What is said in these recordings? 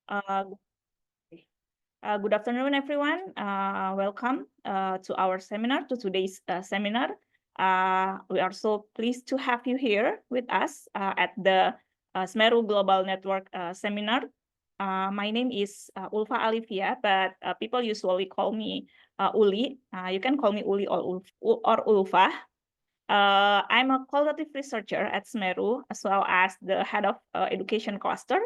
Uh, Good afternoon, everyone. Welcome to our seminar, to today's seminar. We are so pleased to have you here with us at the Semeru Global Network seminar. My name is Ulfa Alivia, but people usually call me Uli. You can call me Uli or Ulfa. I'm a qualitative researcher at Semeru, as well as the head of education cluster.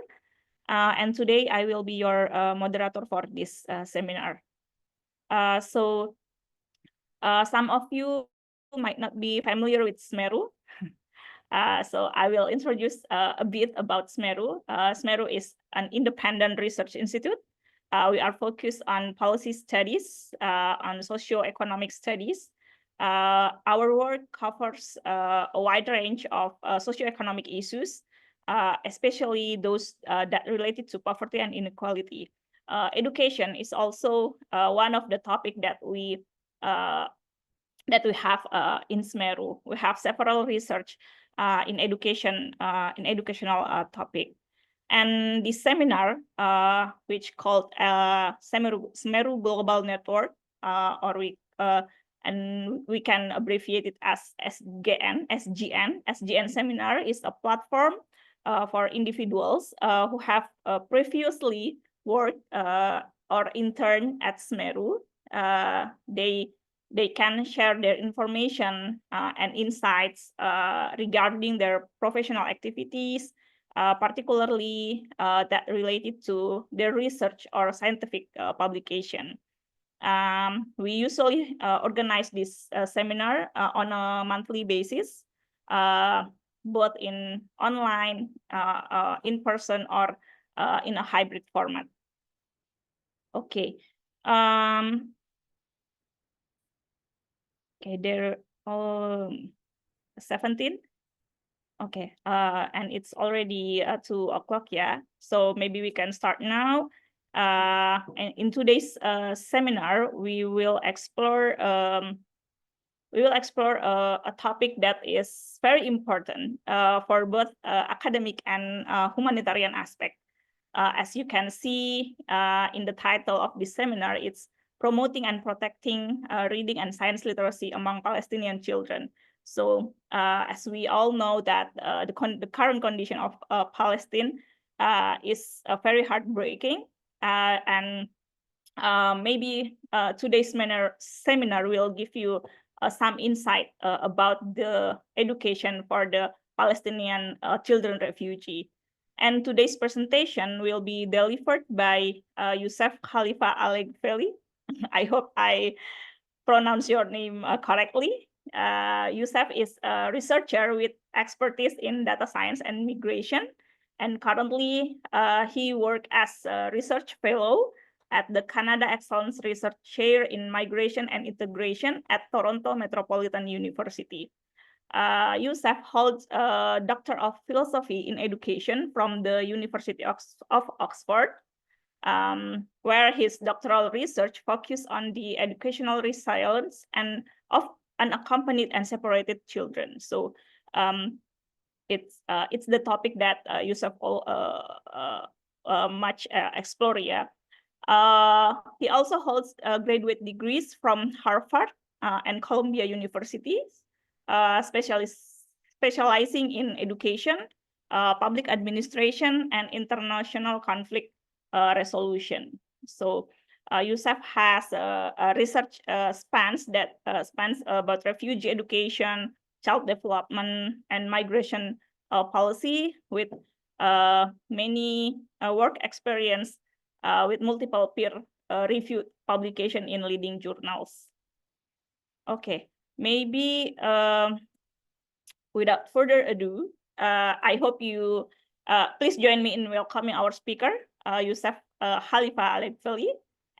And today I will be your moderator for this seminar. So some of you might not be familiar with Semeru. So I will introduce a bit about Semeru. Semeru is an independent research institute. We are focused on policy studies, on socio-economic studies. Our work covers a wide range of socio-economic issues, especially those that related to poverty and inequality. Education is also one of the topic that we have in Semeru. We have several research in educational topic. And this seminar, which called Semeru Global Network, and we can abbreviate it as SGN. SGN seminar is a platform for individuals who have previously worked or interned at Semeru. They can share their information and insights regarding their professional activities, particularly that related to their research or scientific publication. We usually organize this seminar on a monthly basis, both in online, in person, or in a hybrid format. Okay. Okay, there are 17. Okay, and it's already 2 o'clock, yeah. So maybe we can start now. And in today's seminar, we will explore a topic that is very important for both academic and humanitarian aspect. As you can see in the title of this seminar, it's promoting and protecting reading and science literacy among Palestinian children. So as we all know that the current condition of Palestine is very heartbreaking, and maybe today's seminar will give you some insight about the education for the Palestinian children refugee. And today's presentation will be delivered by Youssef Khalifa Alegfeli. I hope I pronounce your name correctly. Youssef is a researcher with expertise in data science and migration. And currently, he works as a research fellow at the Canada Excellence Research Chair in Migration and Integration at Toronto Metropolitan University. Youssef holds a Doctor of Philosophy in Education from the University of Oxford, where his doctoral research focused on the educational resilience and of unaccompanied and separated children. So it's the topic that Youssef much explore. Yeah. He also holds graduate degrees from Harvard and Columbia Universities, specializing in education, public administration, and international conflict resolution. So Youssef has a research spans about refugee education, child development, and migration policy, with many work experience with multiple peer-reviewed publication in leading journals. Okay, maybe without further ado, I hope you please join me in welcoming our speaker, Youssef Khalifa Alegfeli,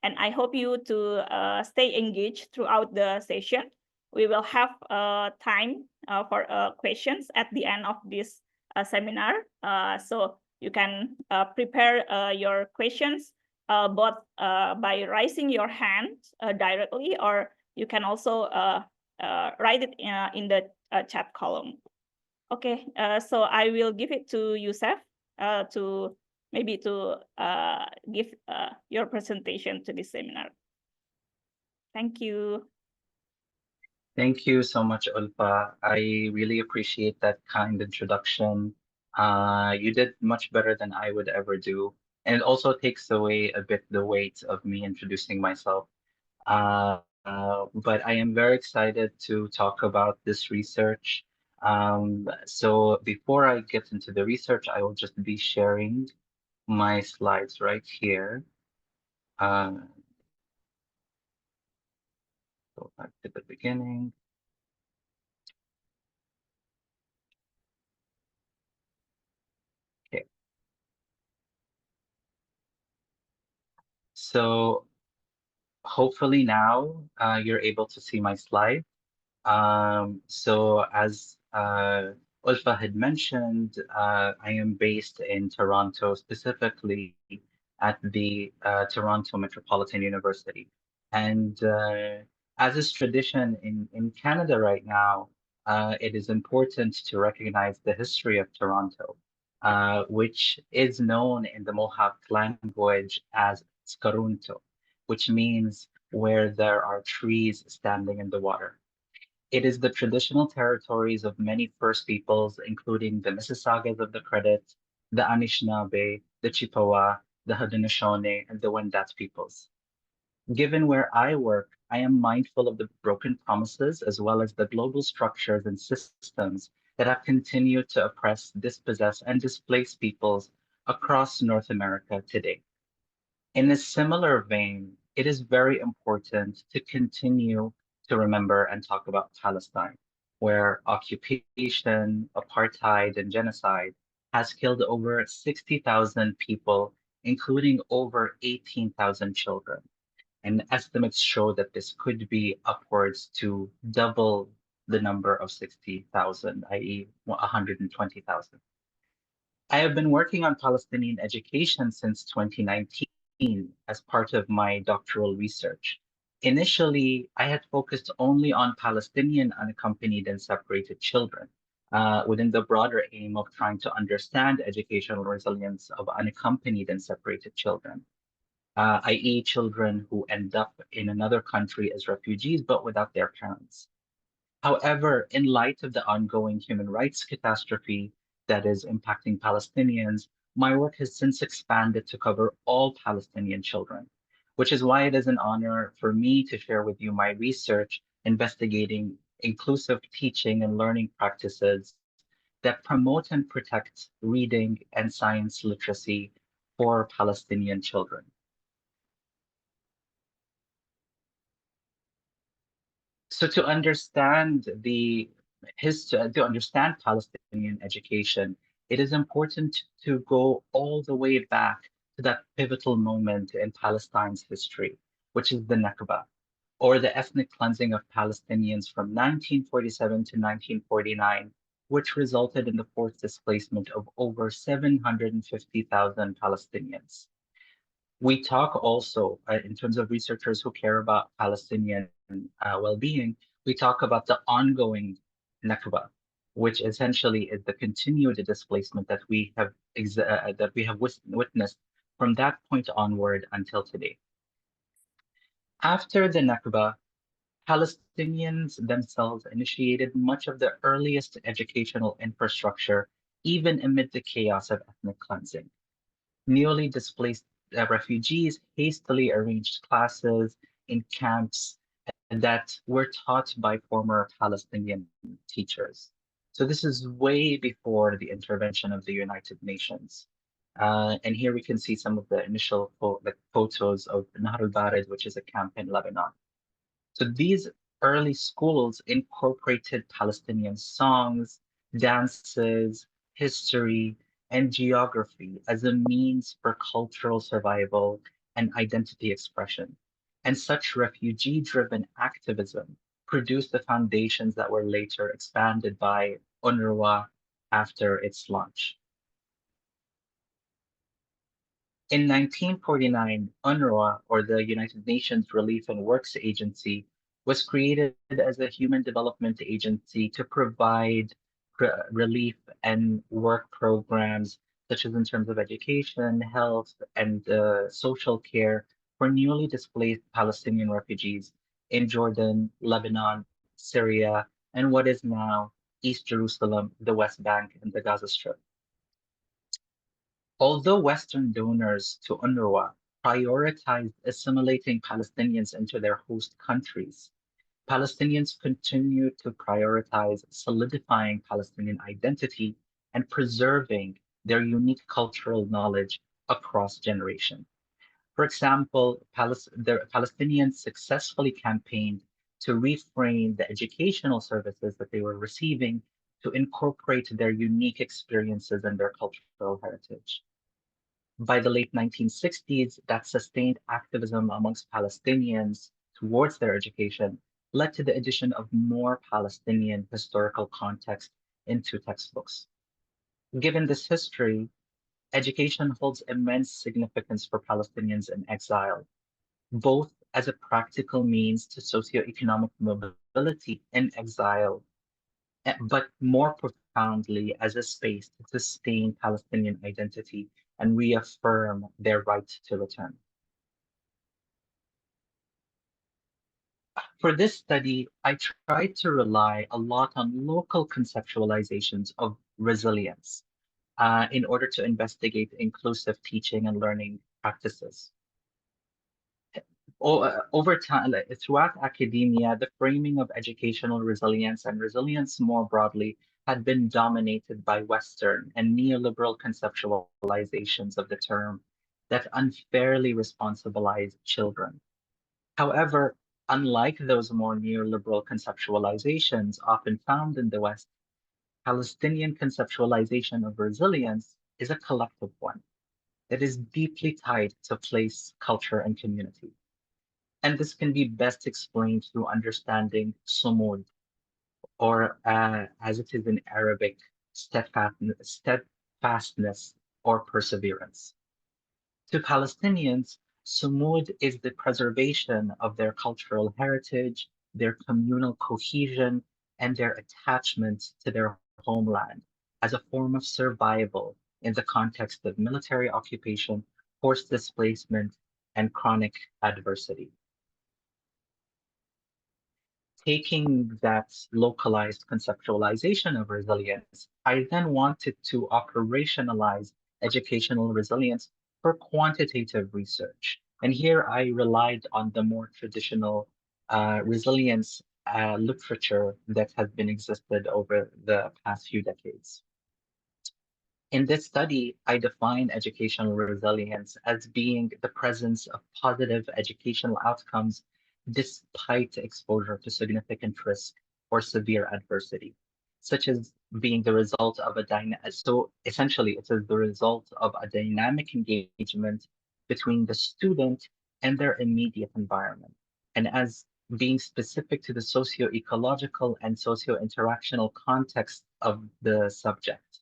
and I hope you to stay engaged throughout the session. We will have time for questions at the end of this seminar, so you can prepare your questions both by raising your hand directly, or you can also write it in the chat column. Okay, so I will give it to Youssef to maybe to give your presentation to this seminar. Thank you. Thank you so much, Ulfa. I really appreciate that kind introduction. You did much better than I would ever do. And it also takes away a bit the weight of me introducing myself. But I am very excited to talk about this research. So before I get into the research, I will just be sharing my slides right here. Uh, go back to the beginning. Okay. So hopefully now you're able to see my slide. So as Ulfa had mentioned, I am based in Toronto, specifically at the Toronto Metropolitan University. And as is tradition in Canada right now, it is important to recognize the history of Toronto, which is known in the Mohawk language as Skarunto, which means where there are trees standing in the water. It is the traditional territories of many First Peoples, including the Mississaugas of the Credit, the Anishinaabe, the Chippewa, the Haudenosaunee, and the Wendat peoples. Given where I work, I am mindful of the broken promises as well as the global structures and systems that have continued to oppress, dispossess, and displace peoples across North America today. In a similar vein, it is very important to continue to remember and talk about Palestine, where occupation, apartheid, and genocide has killed over 60,000 people, including over 18,000 children. And estimates show that this could be upwards to double the number of 60,000, i.e., 120,000. I have been working on Palestinian education since 2019 as part of my doctoral research. Initially, I had focused only on Palestinian unaccompanied and separated children, within the broader aim of trying to understand educational resilience of unaccompanied and separated children, i.e., children who end up in another country as refugees but without their parents. However, in light of the ongoing human rights catastrophe that is impacting Palestinians, my work has since expanded to cover all Palestinian children, which is why it is an honor for me to share with you my research investigating inclusive teaching and learning practices that promote and protect reading and science literacy for Palestinian children. So to understand Palestinian education, it is important to go all the way back to that pivotal moment in Palestine's history, which is the Nakba, or the ethnic cleansing of Palestinians from 1947 to 1949, which resulted in the forced displacement of over 750,000 Palestinians. We talk also, in terms of researchers who care about Palestinian well-being, we talk about the ongoing Nakba, which essentially is the continued displacement that we have witnessed from that point onward until today. After the Nakba, Palestinians themselves initiated much of the earliest educational infrastructure, even amid the chaos of ethnic cleansing. Newly displaced refugees hastily arranged classes in camps that were taught by former Palestinian teachers. So this is way before the intervention of the United Nations. And here we can see some of the initial photos of Nahr al-Bared, which is a camp in Lebanon. So these early schools incorporated Palestinian songs, dances, history, and geography as a means for cultural survival and identity expression. And such refugee-driven activism produced the foundations that were later expanded by UNRWA after its launch. In 1949, UNRWA, or the United Nations Relief and Works Agency, was created as a human development agency to provide relief and work programs such as in terms of education, health, and social care for newly displaced Palestinian refugees in Jordan, Lebanon, Syria, and what is now East Jerusalem, the West Bank, and the Gaza Strip. Although Western donors to UNRWA prioritized assimilating Palestinians into their host countries, Palestinians continue to prioritize solidifying Palestinian identity and preserving their unique cultural knowledge across generations. For example, the Palestinians successfully campaigned to reframe the educational services that they were receiving to incorporate their unique experiences and their cultural heritage. By the late 1960s, that sustained activism amongst Palestinians towards their education led to the addition of more Palestinian historical context into textbooks. Given this history, education holds immense significance for Palestinians in exile, both as a practical means to socioeconomic mobility in exile, but more profoundly as a space to sustain Palestinian identity and reaffirm their right to return. For this study, I tried to rely a lot on local conceptualizations of resilience in order to investigate inclusive teaching and learning practices. Over time, throughout academia, the framing of educational resilience and resilience more broadly had been dominated by Western and neoliberal conceptualizations of the term that unfairly responsibilize children. However, unlike those more neoliberal conceptualizations often found in the West, Palestinian conceptualization of resilience is a collective one that is deeply tied to place, culture, and community. And this can be best explained through understanding sumud, or as it is in Arabic, steadfastness or perseverance. To Palestinians, sumud is the preservation of their cultural heritage, their communal cohesion, and their attachment to their homeland as a form of survival in the context of military occupation, forced displacement, and chronic adversity. Taking that localized conceptualization of resilience, I then wanted to operationalize educational resilience for quantitative research. And here I relied on the more traditional resilience literature that has been existed over the past few decades. In this study, I define educational resilience as being the presence of positive educational outcomes despite exposure to significant risk or severe adversity, such as being the result of so essentially it is the result of a dynamic engagement between the student and their immediate environment, and as being specific to the socio-ecological and socio-interactional context of the subject.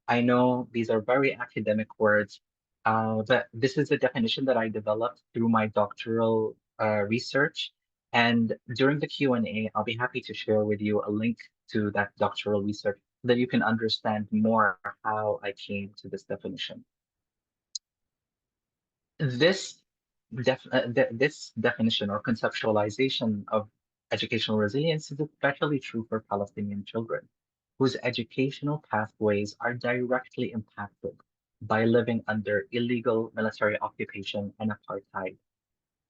I know these are very academic words, but this is a definition that I developed through my doctoral research. And during the Q&A, I'll be happy to share with you a link to that doctoral research so that you can understand more how I came to this definition. This definition or conceptualization of educational resilience is especially true for Palestinian children, whose educational pathways are directly impacted by living under illegal military occupation and apartheid.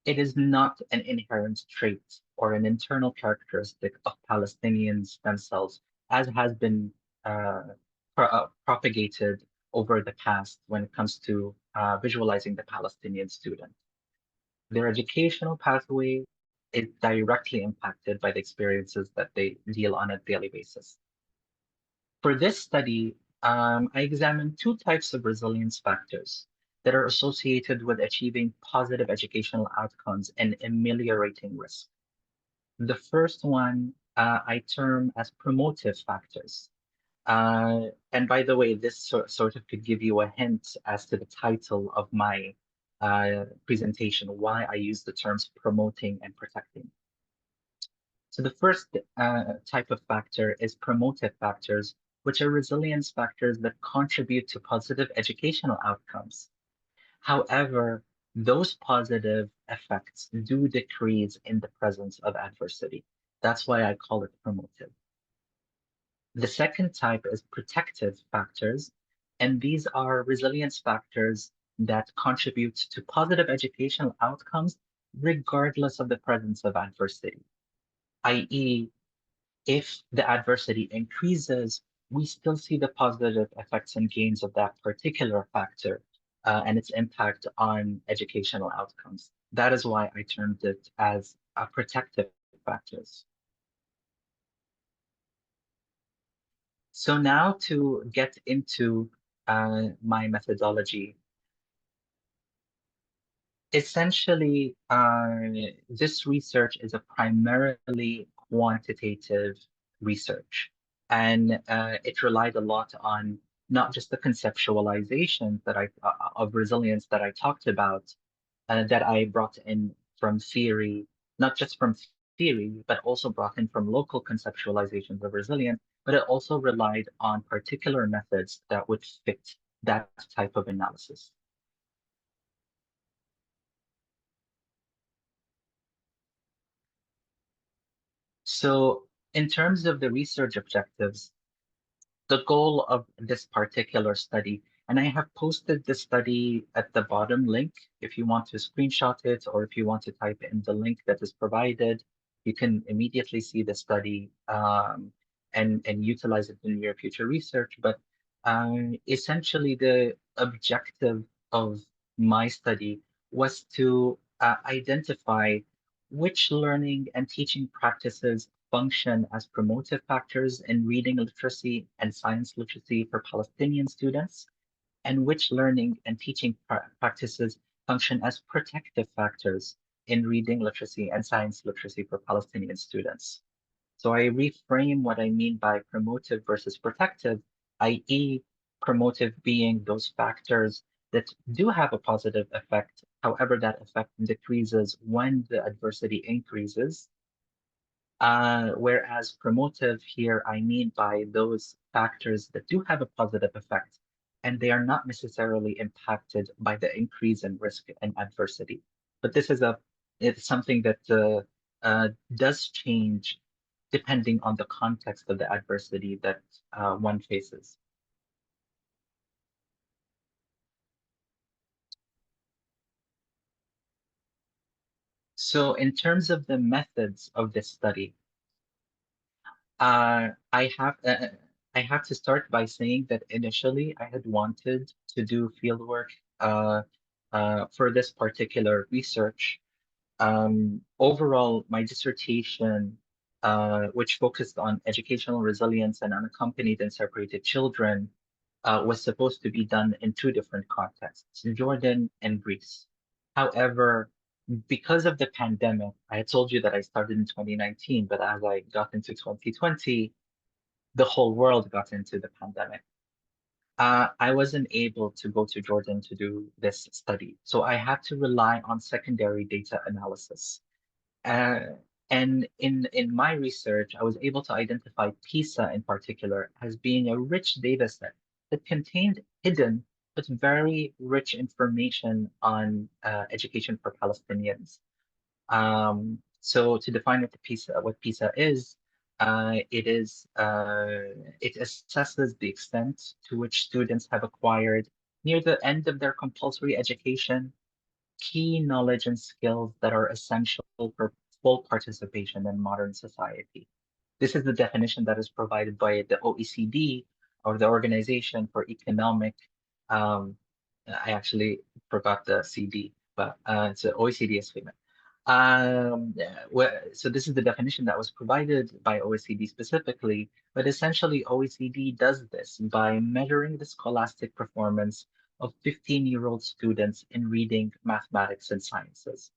It is not an inherent trait or an internal characteristic of Palestinians themselves, as has been propagated over the past when it comes to visualizing the Palestinian student. Their educational pathway is directly impacted by the experiences that they deal on a daily basis. For this study, I examined two types of resilience factors that are associated with achieving positive educational outcomes and ameliorating risk. The first one I term as promotive factors. And by the way, this sort of could give you a hint as to the title of my presentation, why I use the terms promoting and protecting. So the first type of factor is promotive factors, which are resilience factors that contribute to positive educational outcomes. However, those positive effects do decrease in the presence of adversity. That's why I call it promotive. The second type is protective factors, and these are resilience factors that contribute to positive educational outcomes regardless of the presence of adversity, i.e., if the adversity increases, we still see the positive effects and gains of that particular factor and its impact on educational outcomes. That is why I termed it as protective factors. So now to get into my methodology. Essentially, this research is a primarily quantitative research, and it relied a lot on not just the conceptualization that of resilience that I talked about, that I brought in from theory, not just from theory, but also brought in from local conceptualizations of resilience, but it also relied on particular methods that would fit that type of analysis. So in terms of the research objectives, the goal of this particular study, and I have posted the study at the bottom link. If you want to screenshot it or if you want to type in the link that is provided, you can immediately see the study and utilize it in your future research. But essentially, the objective of my study was to identify which learning and teaching practices function as promotive factors in reading literacy and science literacy for Palestinian students, and which learning and teaching practices function as protective factors in reading literacy and science literacy for Palestinian students. So I reframe what I mean by promotive versus protective, i.e., promotive being those factors that do have a positive effect. However, that effect decreases when the adversity increases. Whereas promotive here, I mean by those factors that do have a positive effect, and they are not necessarily impacted by the increase in risk and adversity. But it's something that does change depending on the context of the adversity that one faces. So in terms of the methods of this study, uh, I have uh, I have to start by saying that initially I had wanted to do fieldwork for this particular research. Overall, my dissertation, which focused on educational resilience and unaccompanied and separated children, was supposed to be done in two different contexts, Jordan and Greece. However, because of the pandemic, I had told you that I started in 2019, but as I got into 2020, the whole world got into the pandemic. I wasn't able to go to Jordan to do this study, so I had to rely on secondary data analysis. Uh, and in my research, I was able to identify PISA in particular as being a rich data set that contained hidden but very rich information on education for Palestinians. So to define what PISA is, it assesses the extent to which students have acquired near the end of their compulsory education key knowledge and skills that are essential for full participation in modern society. This is the definition that is provided by the OECD, or the Organization for Economic. Um, I actually forgot the CD, but it's OECD is famous. So this is the definition that was provided by OECD specifically, but essentially OECD does this by measuring the scholastic performance of 15-year-old students in reading, mathematics, and sciences.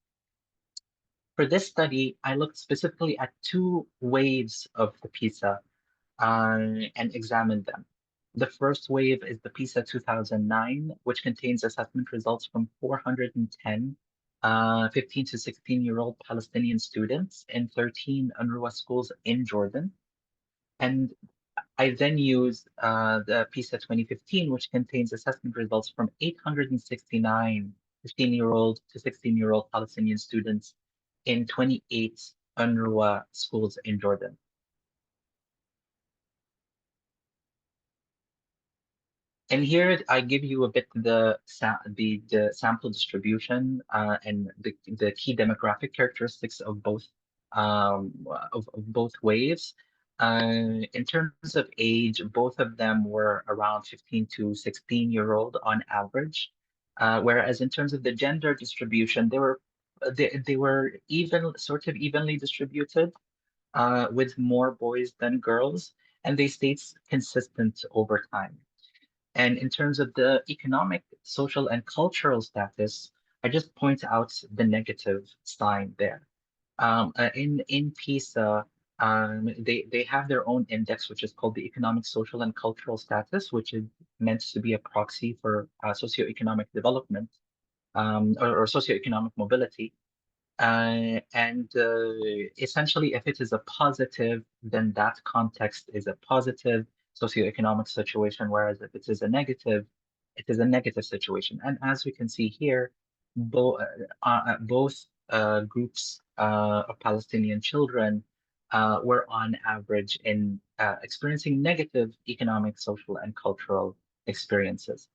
For this study, I looked specifically at two waves of the PISA and examined them. The first wave is the PISA 2009, which contains assessment results from 410 15 to 16-year-old Palestinian students in 13 UNRWA schools in Jordan. And I then use the PISA 2015, which contains assessment results from 869 15-year-old to 16-year-old Palestinian students in 28 UNRWA schools in Jordan. And here I give you a bit the sample distribution and the key demographic characteristics of both waves. In terms of age, both of them were around 15 to 16-year-old on average. Whereas in terms of the gender distribution, they were sort of evenly distributed, with more boys than girls, and they stayed consistent over time. And in terms of the economic, social, and cultural status, I just point out the negative sign there. In PISA, they have their own index, which is called the economic, social, and cultural status, which is meant to be a proxy for socioeconomic development, or socioeconomic mobility. And essentially, if it is a positive, then that context is a positive socioeconomic situation, whereas if it is a negative, it is a negative situation. And as we can see here, both groups of Palestinian children were on average in experiencing negative economic, social, and cultural experiences.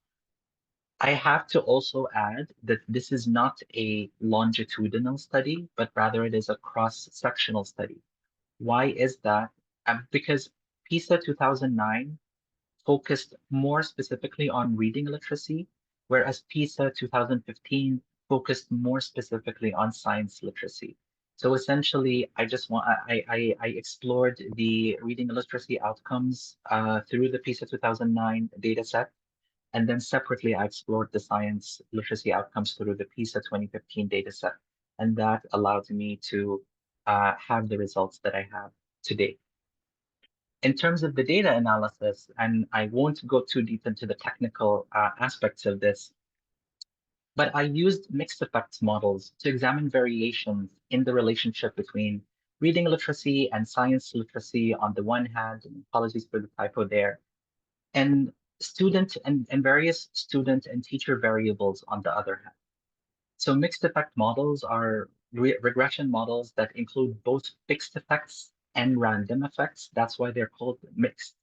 I have to also add that this is not a longitudinal study, but rather it is a cross-sectional study. Why is that? Because PISA 2009 focused more specifically on reading literacy, whereas PISA 2015 focused more specifically on science literacy. So essentially, I explored the reading literacy outcomes through the PISA 2009 data set. And then separately, I explored the science literacy outcomes through the PISA 2015 dataset. And that allowed me to have the results that I have today. In terms of the data analysis, and I won't go too deep into the technical aspects of this, but I used mixed effects models to examine variations in the relationship between reading literacy and science literacy on the one hand, and apologies for the typo there, and various student and teacher variables on the other hand. So mixed effect models are regression models that include both fixed effects and random effects. That's why they're called mixed,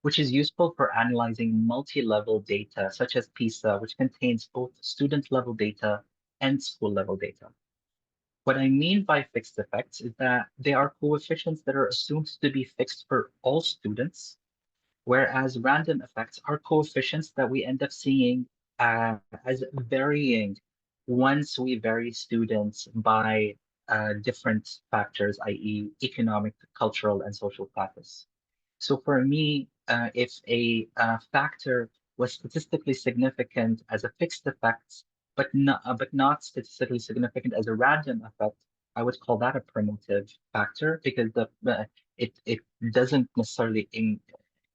which is useful for analyzing multi-level data, such as PISA, which contains both student-level data and school-level data. What I mean by fixed effects is that they are coefficients that are assumed to be fixed for all students, whereas random effects are coefficients that we end up seeing as varying once we vary students by different factors, i.e. economic, cultural, and social status. So for me, if a factor was statistically significant as a fixed effect, but not statistically significant as a random effect, I would call that a promotive factor because it doesn't necessarily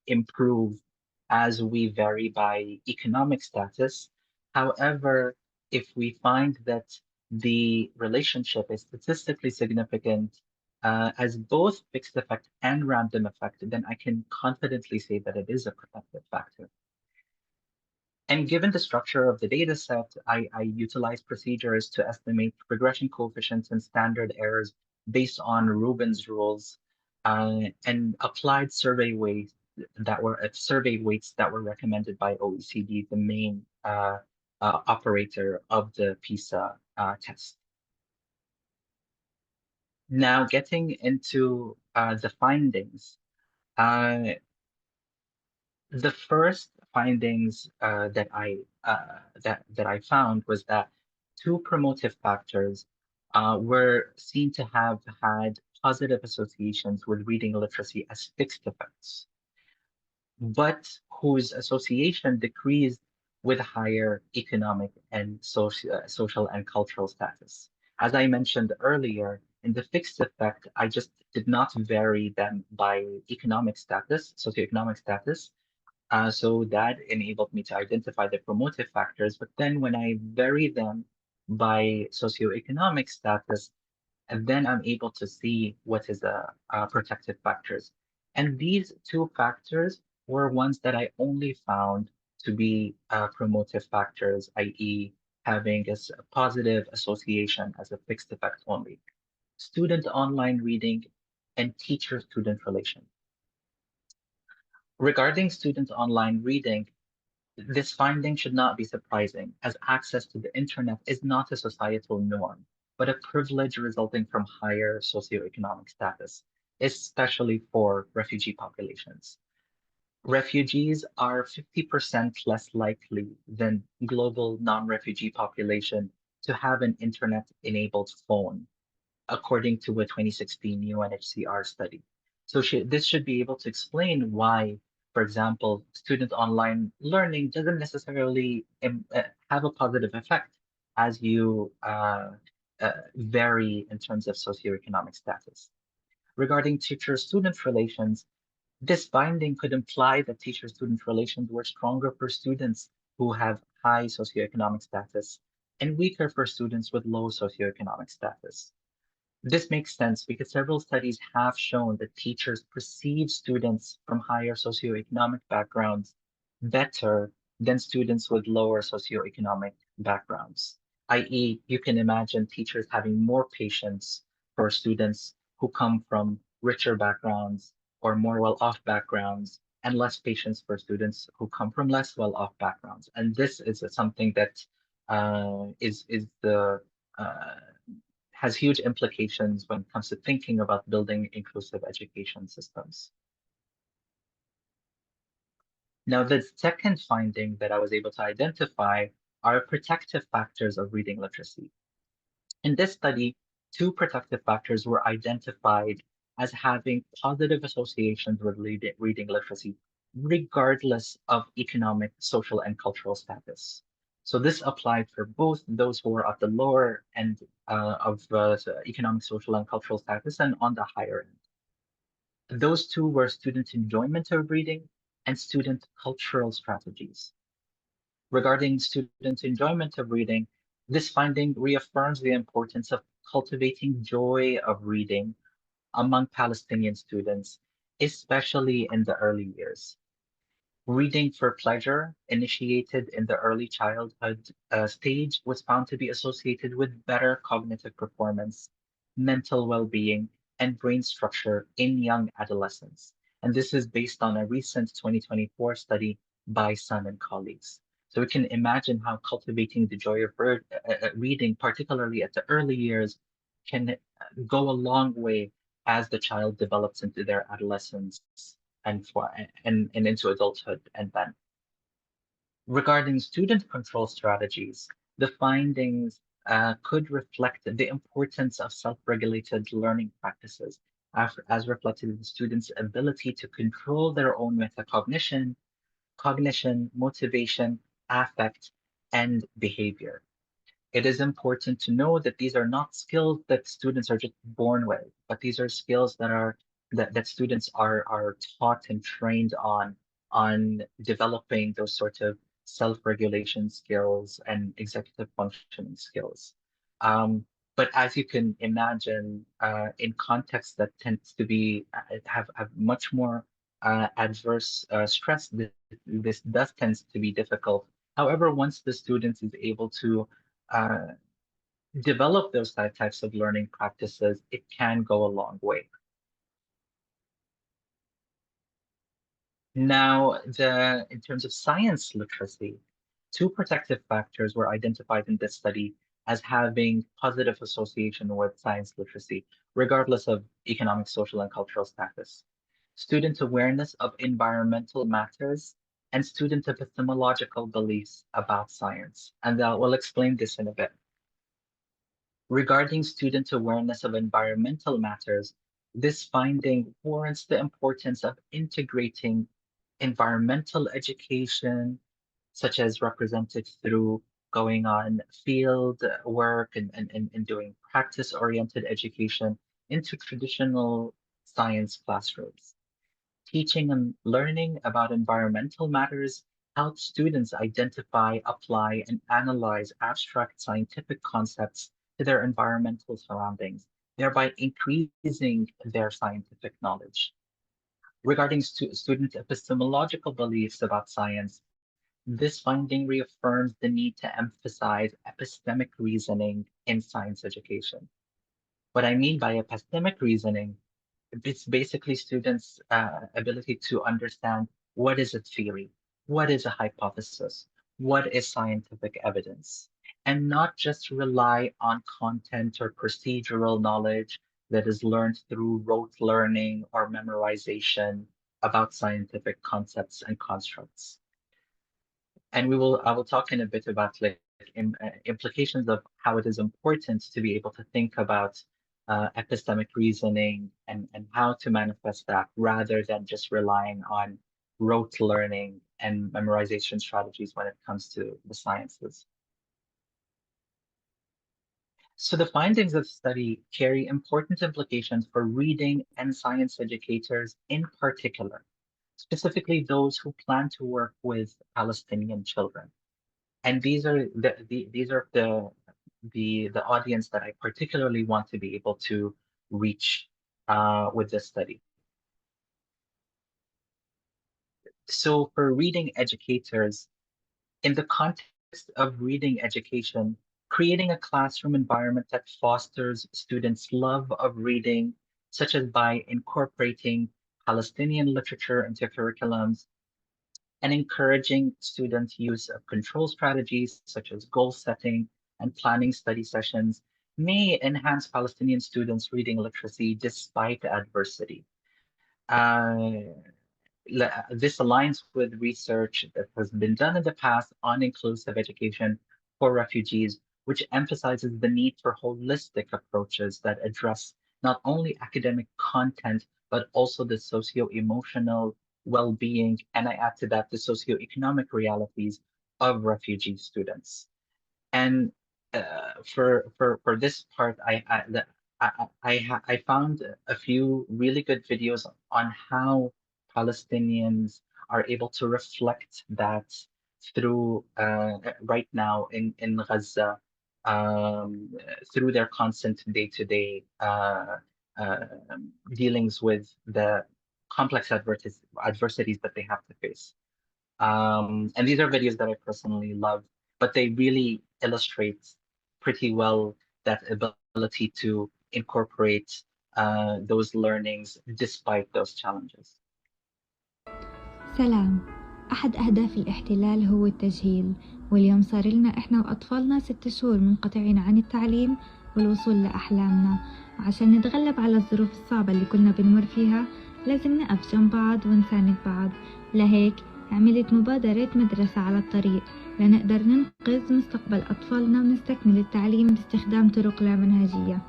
improve as we vary by economic status. However, if we find that the relationship is statistically significant as both fixed effect and random effect, then I can confidently say that it is a protective factor. And given the structure of the data set, I utilize procedures to estimate regression coefficients and standard errors based on Rubin's rules and applied survey weights that were recommended by OECD, the main operator of the PISA test. Now, getting into the findings. The first findings that I found was that two promotive factors were seen to have had positive associations with reading literacy as fixed effects, but whose association decreased with higher economic and social and cultural status. As I mentioned earlier, in the fixed effect, I just did not vary them by economic status, socioeconomic status. So that enabled me to identify the promotive factors. But then when I vary them by socioeconomic status, and then I'm able to see what is the protective factors. And these two factors were ones that I only found to be promotive factors, i.e., having a positive association as a fixed effect only. Student online reading and teacher-student relation. Regarding student online reading, this finding should not be surprising, as access to the internet is not a societal norm, but a privilege resulting from higher socioeconomic status, especially for refugee populations. Refugees are 50% less likely than global non-refugee population to have an internet-enabled phone, according to a 2016 UNHCR study. So this should be able to explain why, for example, student online learning doesn't necessarily have a positive effect as you vary in terms of socioeconomic status. Regarding teacher-student relations, this finding could imply that teacher-student relations were stronger for students who have high socioeconomic status and weaker for students with low socioeconomic status. This makes sense because several studies have shown that teachers perceive students from higher socioeconomic backgrounds better than students with lower socioeconomic backgrounds. I.e., you can imagine teachers having more patience for students who come from richer backgrounds or more well-off backgrounds, and less patience for students who come from less well-off backgrounds. And this is something that is the uh, has huge implications when it comes to thinking about building inclusive education systems. Now, the second finding that I was able to identify are protective factors of reading literacy. In this study, two protective factors were identified as having positive associations with reading literacy, regardless of economic, social, and cultural status. So this applied for both those who were at the lower end of economic, social, and cultural status and on the higher end. Those two were student enjoyment of reading and student cultural strategies. Regarding student enjoyment of reading, this finding reaffirms the importance of cultivating joy of reading among Palestinian students, especially in the early years. Reading for pleasure, initiated in the early childhood stage, was found to be associated with better cognitive performance, mental well-being, and brain structure in young adolescents. And this is based on a recent 2024 study by Sun and colleagues. So we can imagine how cultivating the joy of reading, particularly at the early years, can go a long way as the child develops into their adolescence and into adulthood and then. Regarding student control strategies, the findings could reflect the importance of self-regulated learning practices as reflected in the students' ability to control their own metacognition, cognition, motivation, affect, and behavior. It is important to know that these are not skills that students are just born with, but these are skills that students are taught and trained on developing those sort of self-regulation skills and executive functioning skills. But as you can imagine, in contexts that tends to be have much more adverse stress, this does tends to be difficult. However, once the student is able to uh, develop those types of learning practices, it can go a long way. Now, in terms of science literacy, two protective factors were identified in this study as having positive association with science literacy, regardless of economic, social, and cultural status. Student awareness of environmental matters and student epistemological beliefs about science. And we'll explain this in a bit. Regarding student awareness of environmental matters, this finding warrants the importance of integrating environmental education, such as represented through going on field work and doing practice-oriented education into traditional science classrooms. Teaching and learning about environmental matters helps students identify, apply, and analyze abstract scientific concepts to their environmental surroundings, thereby increasing their scientific knowledge. Regarding student epistemological beliefs about science, this finding reaffirms the need to emphasize epistemic reasoning in science education. What I mean by epistemic reasoning, it's basically students' ability to understand what is a theory, what is a hypothesis, what is scientific evidence, and not just rely on content or procedural knowledge that is learned through rote learning or memorization about scientific concepts and constructs. And I will talk in a bit about implications of how it is important to be able to think about epistemic reasoning and how to manifest that rather than just relying on rote learning and memorization strategies when it comes to the sciences. So the findings of the study carry important implications for reading and science educators in particular, specifically those who plan to work with Palestinian children. And these are the audience that I particularly want to be able to reach with this study. So for reading educators, in the context of reading education, creating a classroom environment that fosters students' love of reading, such as by incorporating Palestinian literature into curriculums and encouraging student use of control strategies such as goal setting and planning study sessions may enhance Palestinian students' reading literacy despite adversity. Uh, this aligns with research that has been done in the past on inclusive education for refugees, which emphasizes the need for holistic approaches that address not only academic content, but also the socio-emotional well-being, and I add to that the socio-economic realities of refugee students. And for this part, I found a few really good videos on how Palestinians are able to reflect that through right now in Gaza through their constant day-to-day dealings with the complex adversities that they have to face. And these are videos that I personally love, but they really illustrate pretty well that ability to incorporate those learnings despite those challenges. سلام. أحد أهداف الاحتلال هو التجهيل، واليوم صار لنا إحنا وأطفالنا 6 شهور منقطعين عن التعليم والوصول لأحلامنا، وعشان نتغلب على الظروف الصعبة اللي كنا بنمر فيها لازم نقف جنب بعض ونساند بعض. لهيك عملت مبادرة مدرسة على الطريق لنقدر ننقذ مستقبل أطفالنا ونستكمل التعليم باستخدام طرق لا منهجية.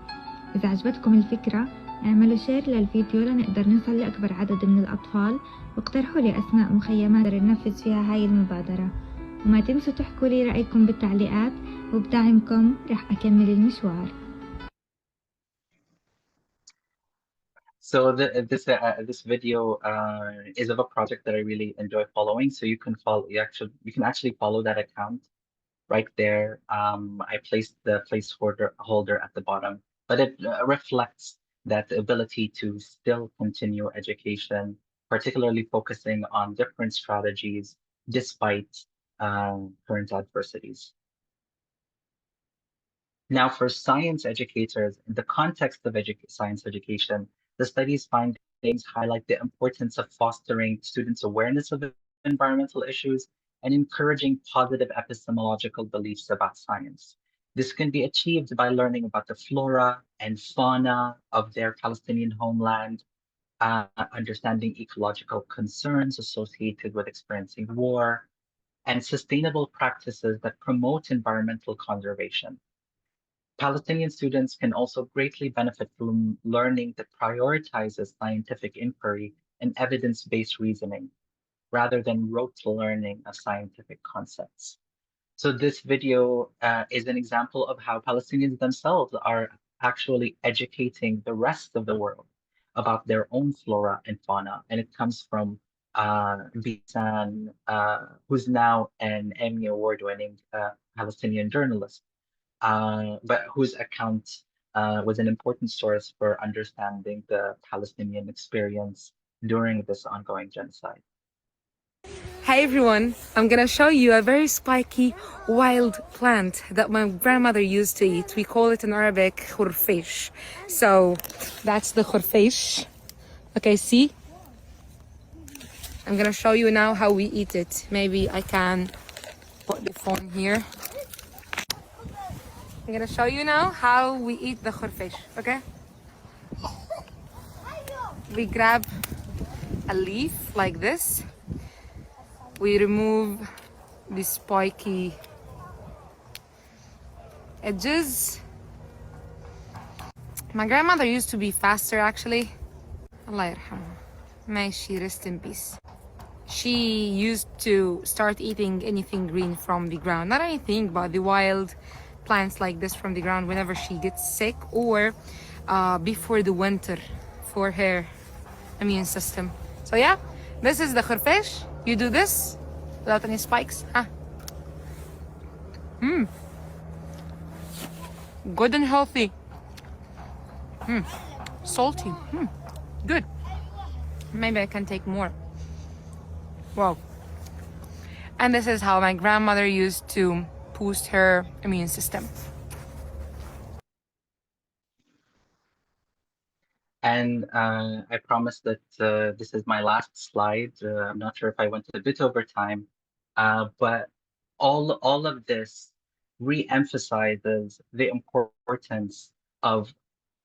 إذا عجبتكم الفكرة اعملوا شير للفيديو لنقدر نوصل لأكبر عدد من الأطفال، واقترحوا لي أسماء مخيمات نقدر ننفذ فيها هاي المبادرة، وما تنسوا تحكوا لي رأيكم بالتعليقات، وبدعمكم رح أكمل المشوار. So this video is of a project that I really enjoy following. So you can actually follow that account right there. I placed the placeholder at the bottom, but it reflects that ability to still continue education, particularly focusing on different strategies despite current adversities. Now, for science educators, in the context of science education, the study's findings highlight the importance of fostering students' awareness of environmental issues and encouraging positive epistemological beliefs about science. This can be achieved by learning about the flora and fauna of their Palestinian homeland, understanding ecological concerns associated with experiencing war, and sustainable practices that promote environmental conservation. Palestinian students can also greatly benefit from learning that prioritizes scientific inquiry and evidence-based reasoning, rather than rote learning of scientific concepts. So this video is an example of how Palestinians themselves are actually educating the rest of the world about their own flora and fauna. And it comes from Bisan, who's now an Emmy Award-winning Palestinian journalist, but whose account was an important source for understanding the Palestinian experience during this ongoing genocide. Hi everyone, I'm gonna show you a very spiky wild plant that my grandmother used to eat. We call it in Arabic khurfish. So that's the khurfish. Okay, see? I'm gonna show you now how we eat it. Maybe I can put the phone here. I'm gonna show you now how we eat the khurfish, okay? We grab a leaf like this. We remove the spiky edges. My grandmother used to be faster actually. Allah yarhamha. May she rest in peace. She used to start eating anything green from the ground. Not anything, but the wild plants like this from the ground whenever she gets sick or before the winter for her immune system. So yeah, this is the khurfish. You do this without any spikes. Good and healthy. Salty. Good. Maybe I can take more. Wow. And this is how my grandmother used to boost her immune system. And I promise that this is my last slide. I'm not sure if I went a bit over time, but all of this re-emphasizes the importance of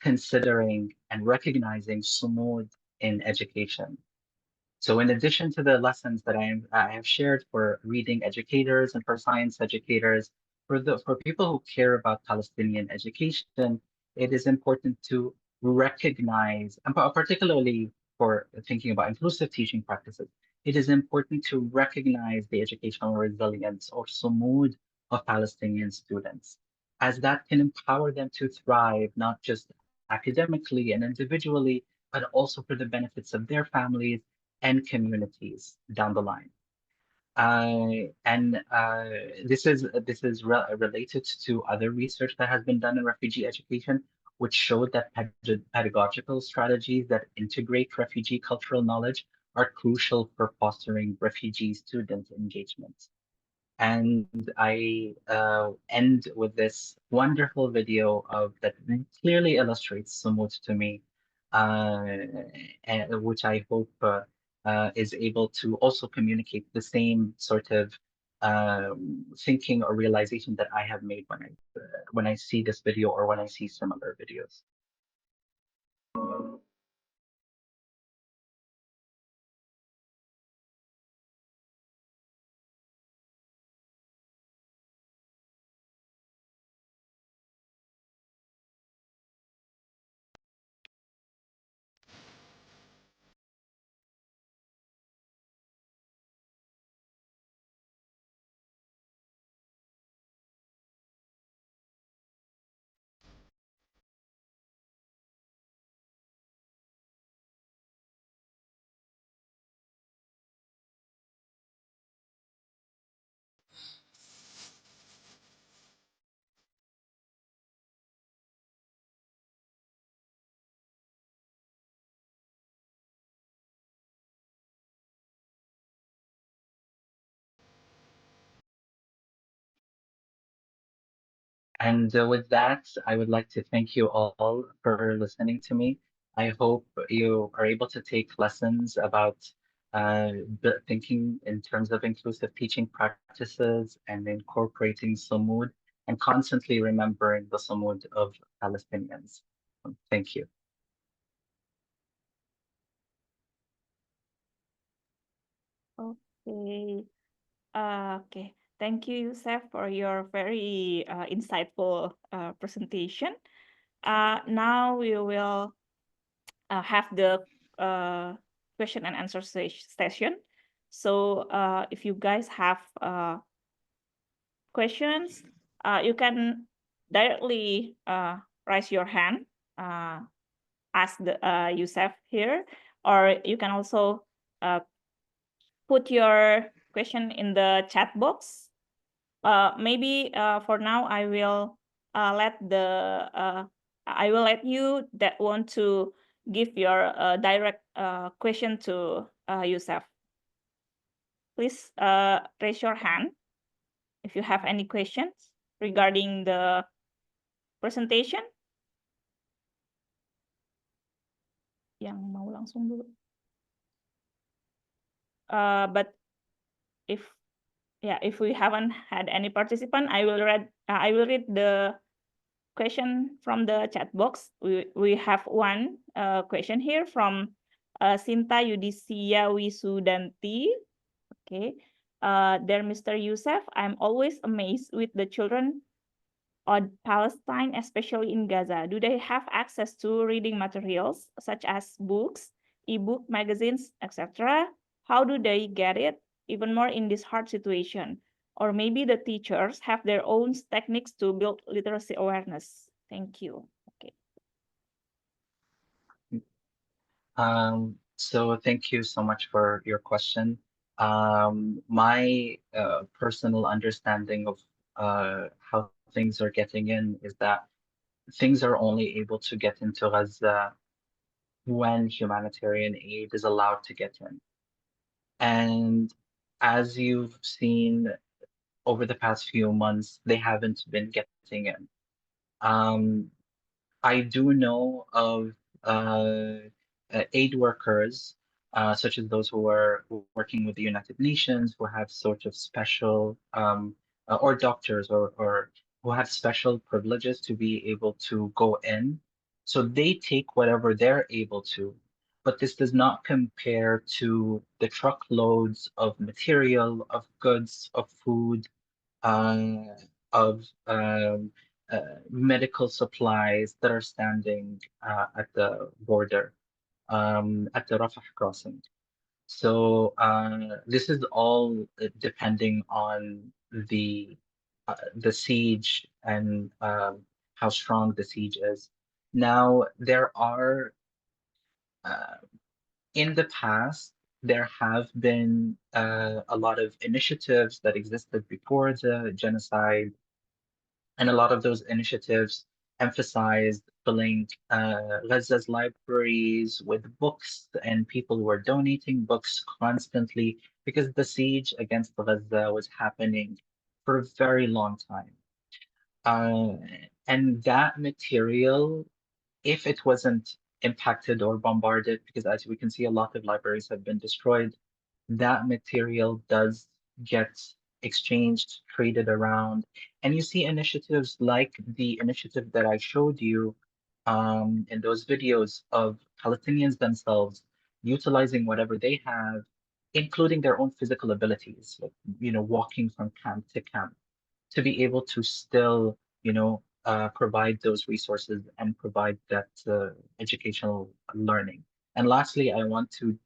considering and recognizing sumud in education. So in addition to the lessons that I have shared for reading educators and for science educators, for people who care about Palestinian education, it is important to recognize, and particularly for thinking about inclusive teaching practices, it is important to recognize the educational resilience or sumud of Palestinian students, as that can empower them to thrive, not just academically and individually, but also for the benefits of their families and communities down the line. This is related to other research that has been done in refugee education, which showed that pedagogical strategies that integrate refugee cultural knowledge are crucial for fostering refugee student engagement. And I end with this wonderful video that clearly illustrates Sumut to me, which I hope is able to also communicate the same sort of thinking or realization that I have made when I see this video or when I see similar videos. And with that, I would like to thank you all for listening to me. I hope you are able to take lessons about thinking in terms of inclusive teaching practices and incorporating Sumud and constantly remembering the Sumud of Palestinians. Thank you. Okay. Okay. Thank you, Youssef, for your very insightful presentation. Now we will have the question and answer session. So if you guys have questions, you can directly raise your hand, ask the Youssef here, or you can also put your question in the chat box. Maybe for now I will let you that want to give your direct question to Yusuf. Please raise your hand if you have any questions regarding the presentation. Yang mau langsung dulu. But if we haven't had any participant, I will read the question from the chat box. We have one question here from Sinta Yudisia Wisudanti. Okay. Dear Mr. Yusuf, I'm always amazed with the children on Palestine, especially in Gaza. Do they have access to reading materials such as books, ebook, magazines, etc.? How do they get it? Even more in this hard situation. Or maybe the teachers have their own techniques to build literacy awareness. Thank you. Okay. So thank you so much for your question. My personal understanding of how things are getting in is that things are only able to get into Gaza when humanitarian aid is allowed to get in. And as you've seen over the past few months, they haven't been getting in. I do know of aid workers, such as those who are working with the United Nations, who have sort of special, or doctors, or who have special privileges to be able to go in. So they take whatever they're able to, but this does not compare to the truckloads of material, of goods, of food, of medical supplies that are standing at the border, at the Rafah crossing. So this is all depending on the siege and how strong the siege is. Now, there are, in the past, there have been a lot of initiatives that existed before the genocide, and a lot of those initiatives emphasized filling Gaza's libraries with books, and people were donating books constantly because the siege against Gaza was happening for a very long time. And that material, if it wasn't impacted or bombarded, because as we can see, a lot of libraries have been destroyed, that material does get exchanged, traded around. And you see initiatives like the initiative that I showed you in those videos of Palestinians themselves utilizing whatever they have, including their own physical abilities, like, walking from camp to camp, to be able to still, provide those resources and provide that educational learning. And lastly, I want to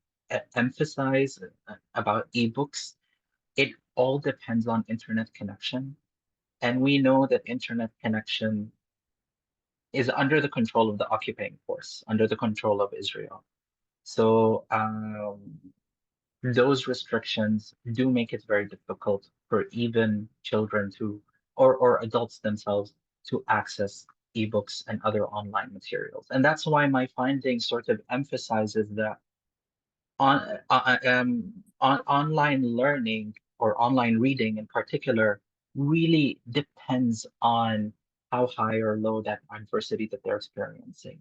emphasize about ebooks. It all depends on internet connection. And we know that internet connection is under the control of the occupying force, under the control of Israel. So those restrictions do make it very difficult for even children to, or adults themselves, to access ebooks and other online materials. And that's why my finding sort of emphasizes that online learning, or online reading in particular, really depends on how high or low that adversity that they're experiencing.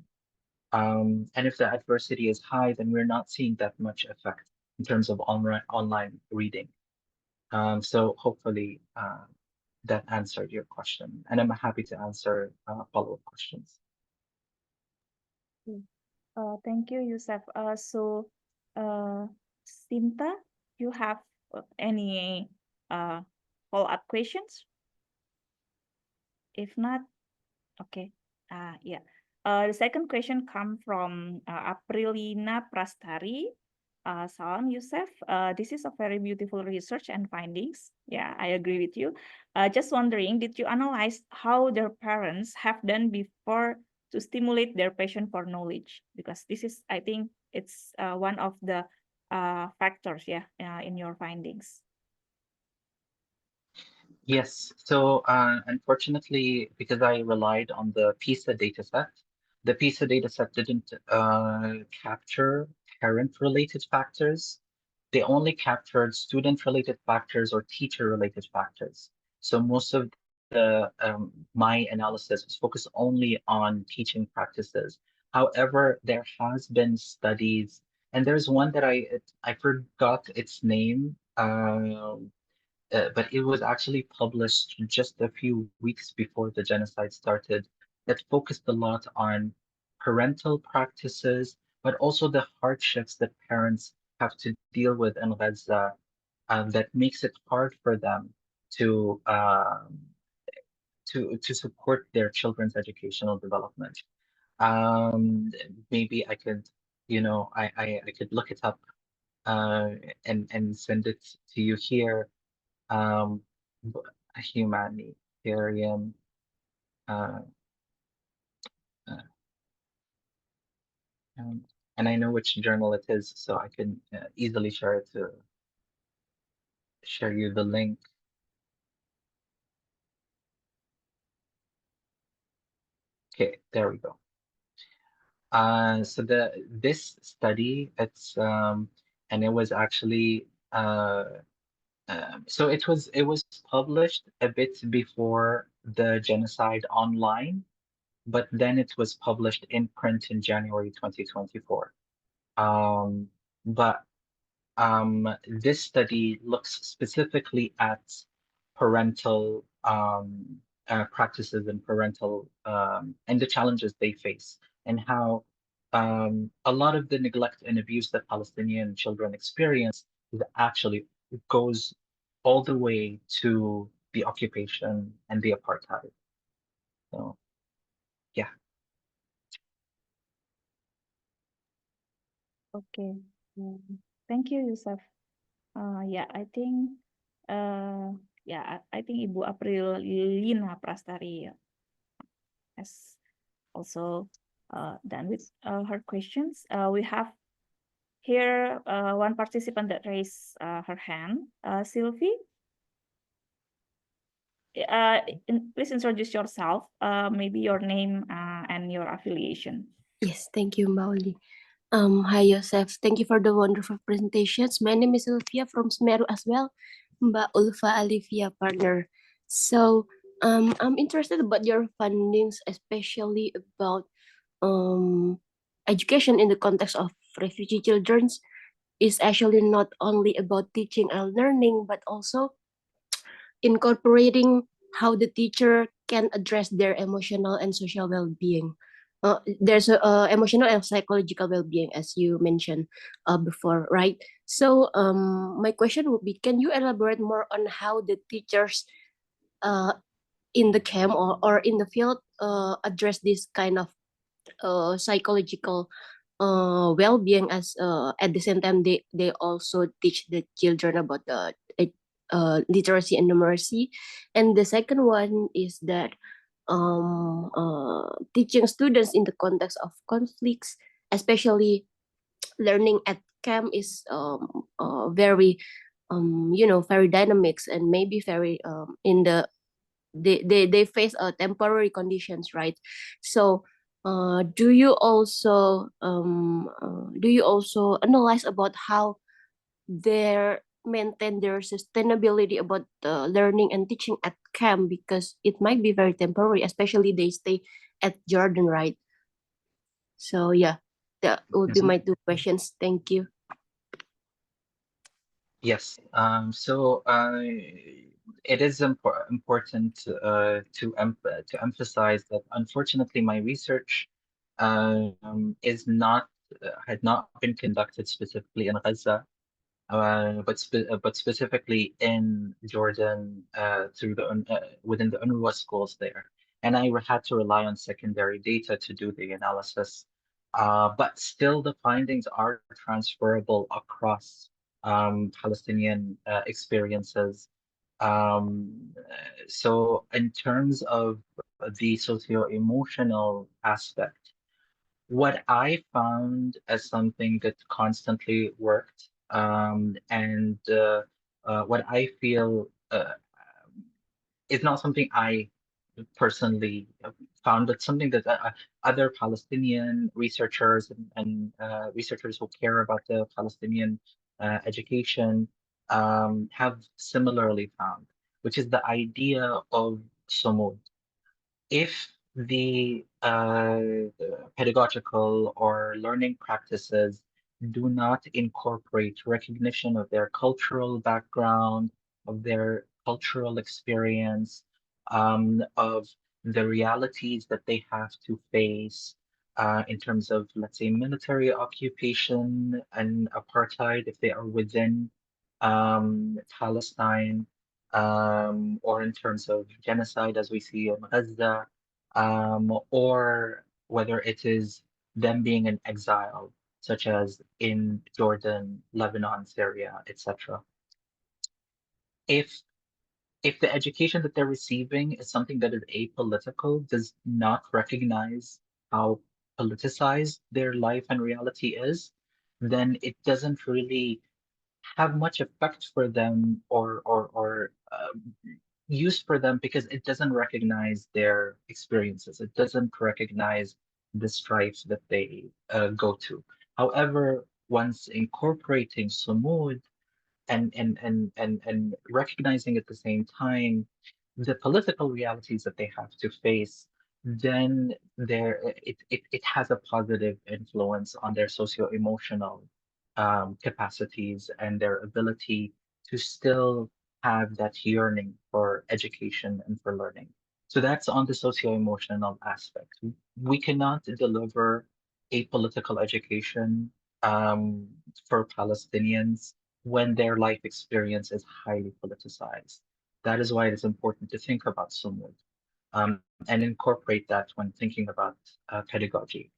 And if the adversity is high, then we're not seeing that much effect in terms of online reading. So hopefully that answered your question, and I'm happy to answer follow-up questions. Thank you, Yusuf. So, Sinta, you have any follow-up questions? If not, okay. Yeah. The second question come from Aprilina Prastari. Salam, Yusuf. This is a very beautiful research and findings. Yeah, I agree with you. Just wondering, did you analyze how their parents have done before to stimulate their passion for knowledge? Because this is, I think, it's one of the factors, yeah, in your findings. Yes. So unfortunately, because I relied on the PISA dataset, The PISA dataset didn't capture parent-related factors. They only captured student-related factors or teacher-related factors. So most of the my analysis was focused only on teaching practices. However, there has been studies, and there's one that I forgot its name, but it was actually published just a few weeks before the genocide started, that focused a lot on parental practices, but also the hardships that parents have to deal with in Gaza, that makes it hard for them to to support their children's educational development. Um, Maybe I could, I could look it up uh, and send it to you here. Um, a humanitarian, uh, uh, um, and I know which journal it is, so I can easily share you the link. Okay, there we go. So this study, and it was actually so it was published a bit before the genocide online, but then it was published in print in January 2024. But this study looks specifically at parental practices and parental and the challenges they face, and how a lot of the neglect and abuse that Palestinian children experience is actually goes all the way to the occupation and the apartheid. So yeah. Okay. Thank you, Yusuf. Yeah, I think I think Ibu April Lina Prastari has also done with her questions. We have here one participant that raised her hand, Sylvie. Please introduce yourself, maybe your name and your affiliation. Yes, thank you, Mauli. Hi, Yosef. Thank you for the wonderful presentations. My name is Ulfia from Smeru as well, Mbak Ulfa Alivia partner. So, I'm interested about your findings, especially about education in the context of refugee children is actually not only about teaching and learning, but also incorporating how the teacher can address their emotional and social well-being. There's emotional and psychological well-being, as you mentioned before, right? So my question would be, can you elaborate more on how the teachers in the camp or in the field address this kind of psychological well-being, as at the same time they also teach the children about the literacy and numeracy. And the second one is that teaching students in the context of conflicts, especially learning at camp, is very very dynamics, and maybe very in the they face temporary conditions, right? So do you also analyze about how they maintain their sustainability about learning and teaching at camp, because it might be very temporary, especially they stay at Jordan, right? So yeah, that would be Mhm. my two questions. Thank you. Yes. So it is important to emphasize that unfortunately my research is not had not been conducted specifically in Gaza, but specifically in Jordan through within the UNRWA schools there, and I had to rely on secondary data to do the analysis. But still, the findings are transferable across Palestinian experiences. So, in terms of the socio-emotional aspect, what I found as something that constantly worked, and what I feel is not something I personally found that something that other Palestinian researchers and researchers who care about the Palestinian education have similarly found, which is the idea of sumud. If the pedagogical or learning practices do not incorporate recognition of their cultural background, of their cultural experience, of the realities that they have to face in terms of, let's say, military occupation and apartheid, if they are within Palestine, or in terms of genocide, as we see in Gaza, or whether it is them being in exile, such as in Jordan, Lebanon, Syria, etc. If if the education that they're receiving is something that is apolitical, does not recognize how politicized their life and reality is, then it doesn't really have much effect for them or use for them, because it doesn't recognize their experiences. It doesn't recognize the strife that they go to. However, once incorporating sumud and recognizing at the same time the political realities that they have to face, then it has a positive influence on their socio-emotional capacities and their ability to still have that yearning for education and for learning. So that's on the socio-emotional aspect. We cannot deliver a political education for Palestinians when their life experience is highly politicized. That is why it is important to think about Sumud and incorporate that when thinking about pedagogy.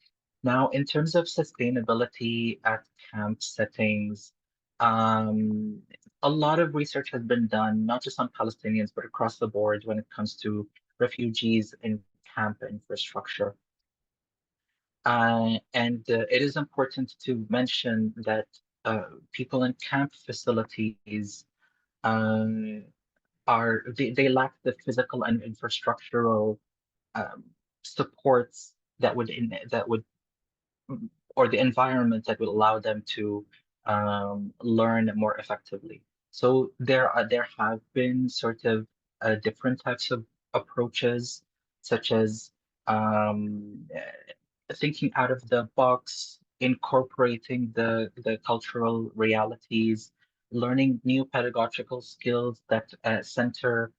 Now, in terms of sustainability at camp settings, um, a lot of research has been done, not just on Palestinians, but across the board when it comes to refugees in camp infrastructure. It is important to mention that people in camp facilities um, they lack the physical and infrastructural um, supports that would or the environment that will allow them to learn more effectively. So there have been sort of different types of approaches, such as thinking out of the box, incorporating the cultural realities, learning new pedagogical skills that center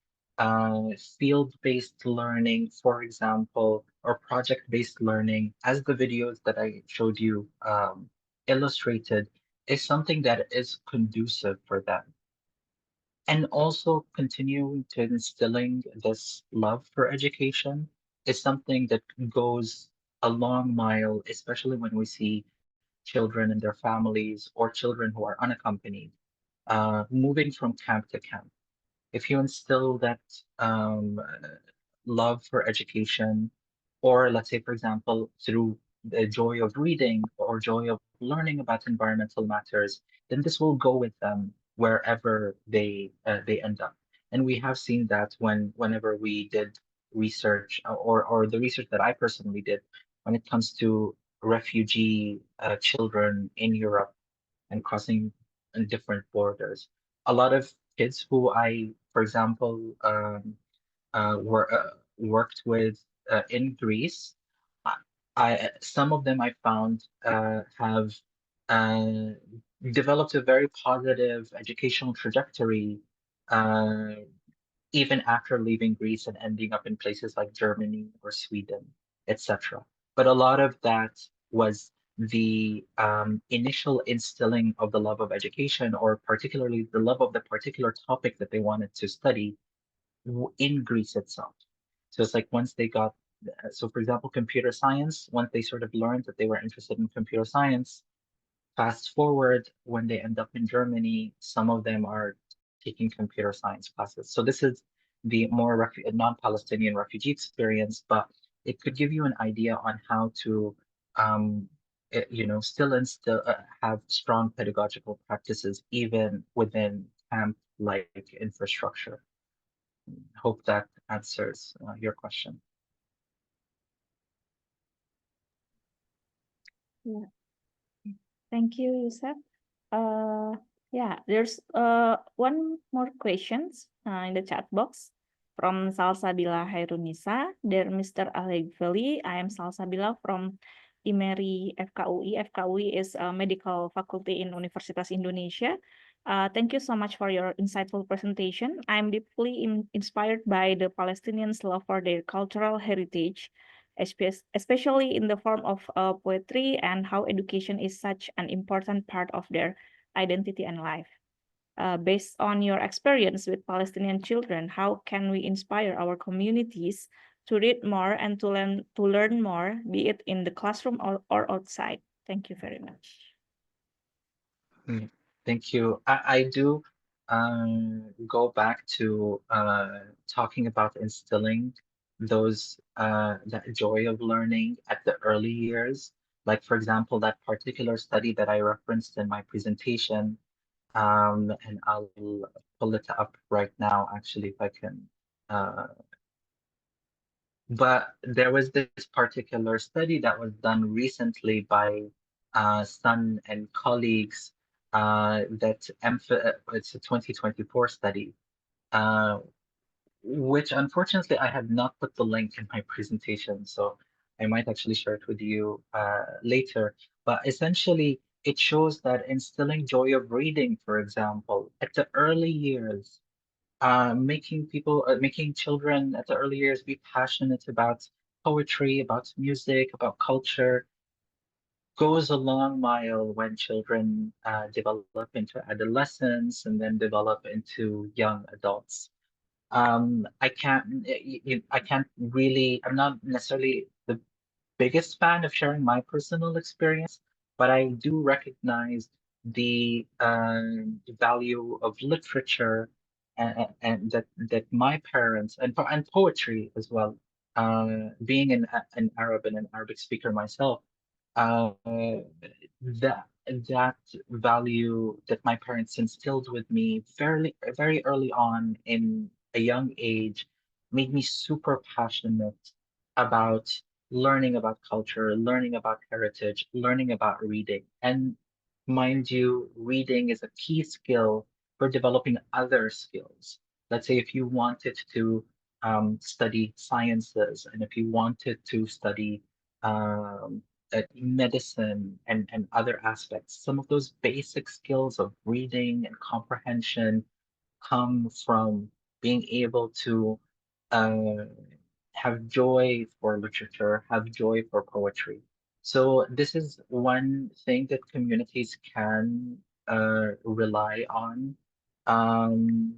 field-based learning, for example, or project-based learning, as the videos that I showed you illustrated, is something that is conducive for them. And also continuing to instilling this love for education is something that goes a long mile, especially when we see children and their families or children who are unaccompanied moving from camp to camp. If you instill that love for education, or let's say, for example, through the joy of reading or joy of learning about environmental matters, then this will go with them wherever they end up. And we have seen that whenever we did research or the research that I personally did when it comes to refugee children in Europe and crossing different borders. A lot of kids who I, for example, worked with in Greece, some of them I found have uh, developed a very positive educational trajectory uh, even after leaving Greece and ending up in places like Germany or Sweden, etc. But a lot of that was the initial instilling of the love of education, or particularly the love of the particular topic that they wanted to study in Greece itself. So it's like once they got, so for example, computer science, once they sort of learned that they were interested in computer science, fast forward when they end up in Germany, some of them are taking computer science classes. So this is the more non-Palestinian refugee experience, but it could give you an idea on how to, still instill, have strong pedagogical practices even within camp-like infrastructure. Hope that answers your question. Yeah. Thank you, Yusuf. Yeah, there's one more questions in the chat box from Salsabila Hairunisa. Dear Mr. Alegveli, I am Salsabila from IMERI FKUI. FKUI is a medical faculty in Universitas Indonesia. Thank you so much for your insightful presentation. I'm deeply inspired by the Palestinians' love for their cultural heritage, especially in the form of poetry, and how education is such an important part of their identity and life. Based on your experience with Palestinian children, how can we inspire our communities to read more and to learn more, be it in the classroom or outside? Thank you very much. Thank you. I do go back to talking about instilling those that joy of learning at the early years. Like, for example, that particular study that I referenced in my presentation, and I'll pull it up right now, actually, if I can. But there was this particular study that was done recently by Sun and colleagues it's a 2024 study, which unfortunately I have not put the link in my presentation, so I might actually share it with you later. But essentially, it shows that instilling joy of reading, for example, at the early years, making children at the early years be passionate about poetry, about music, about culture, goes a long mile when children develop into adolescence and then develop into young adults. I can't really, I'm not necessarily the biggest fan of sharing my personal experience, but I do recognize the value of literature and that my parents and poetry as well. Being an Arab and an Arabic speaker myself, uh, that value that my parents instilled with me very early on in a young age made me super passionate about learning about culture, learning about heritage, learning about reading. And mind you, reading is a key skill for developing other skills. Let's say if you wanted to study sciences and if you wanted to study um, medicine and other aspects, some of those basic skills of reading and comprehension come from being able to uh, have joy for literature, have joy for poetry. So this is one thing that communities can rely on um,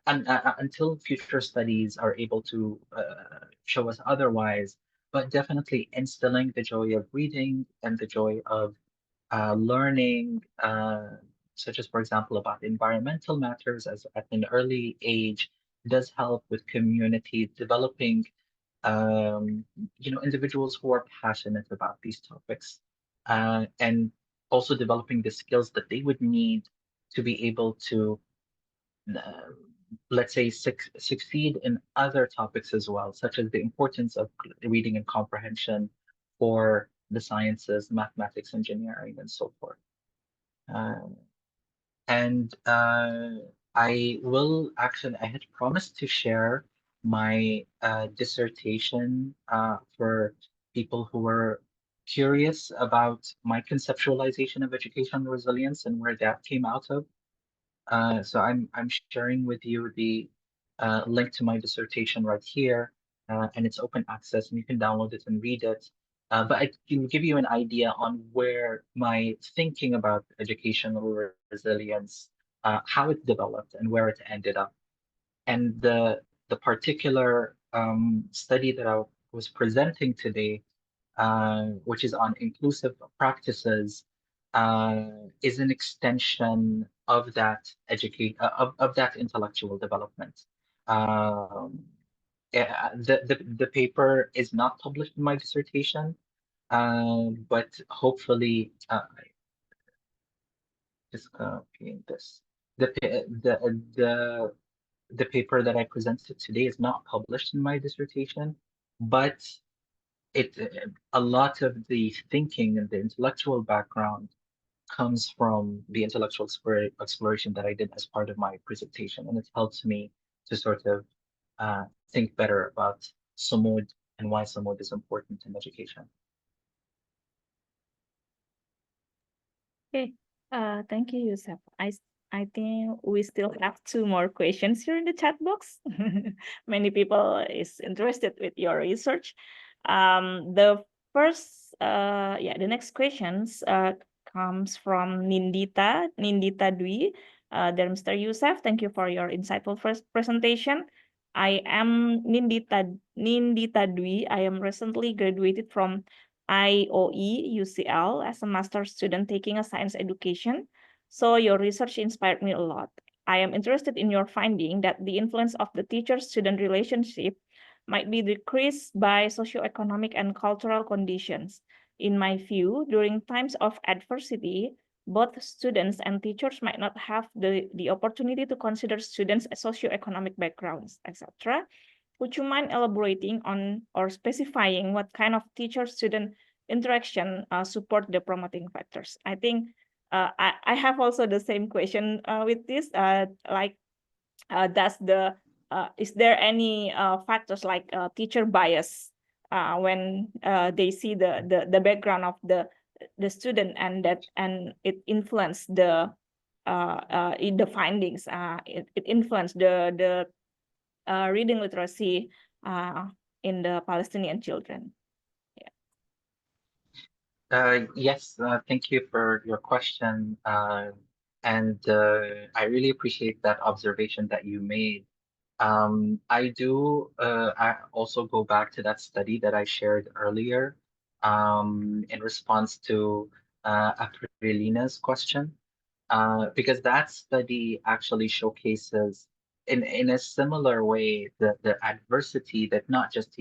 until future studies are able to show us otherwise. But definitely instilling the joy of reading and the joy of learning, such as, for example, about environmental matters as at an early age, does help with communities developing, individuals who are passionate about these topics, and also developing the skills that they would need to be able to, uh, let's say, succeed in other topics as well, such as the importance of reading and comprehension for the sciences, mathematics, engineering, and so forth. And I had promised to share my dissertation for people who were curious about my conceptualization of educational resilience and where that came out of. So I'm sharing with you the link to my dissertation right here, and it's open access, and you can download it and read it. But I can give you an idea on where my thinking about educational resilience, how it developed, and where it ended up. And the particular study that I was presenting today, which is on inclusive practices, is an extension of that of that intellectual development. Um, the paper is not published in my dissertation, but hopefully, just copying this. The pa- the paper that I presented today is not published in my dissertation, but a lot of the thinking and the intellectual background comes from the intellectual exploration that I did as part of my presentation, and it helps me to sort of think better about Sumud and why Sumud is important in education. Okay, thank you, Yusuf. I think we still have 2 more questions here in the chat box. Many people is interested with your research. The first, the next questions comes from Nindita Dwi. Dear Mr. Yusuf, thank you for your insightful first presentation. I am Nindita Dwi. I am recently graduated from IOE UCL as a master's student taking a science education. So your research inspired me a lot. I am interested in your finding that the influence of the teacher-student relationship might be decreased by socioeconomic and cultural conditions. In my view, during times of adversity, both students and teachers might not have the opportunity to consider students' socioeconomic backgrounds, etc. Would you mind elaborating on or specifying what kind of teacher-student interaction support the promoting factors? I think I have also the same question with this. Is there any factors like teacher bias when they see the background of the student and it influenced in the findings? It influenced the reading literacy in the Palestinian children. Yes, thank you for your question. And I really appreciate that observation that you made. I also go back to that study that I shared earlier in response to Aprilina's question, because that study actually showcases in a similar way the adversity that not just,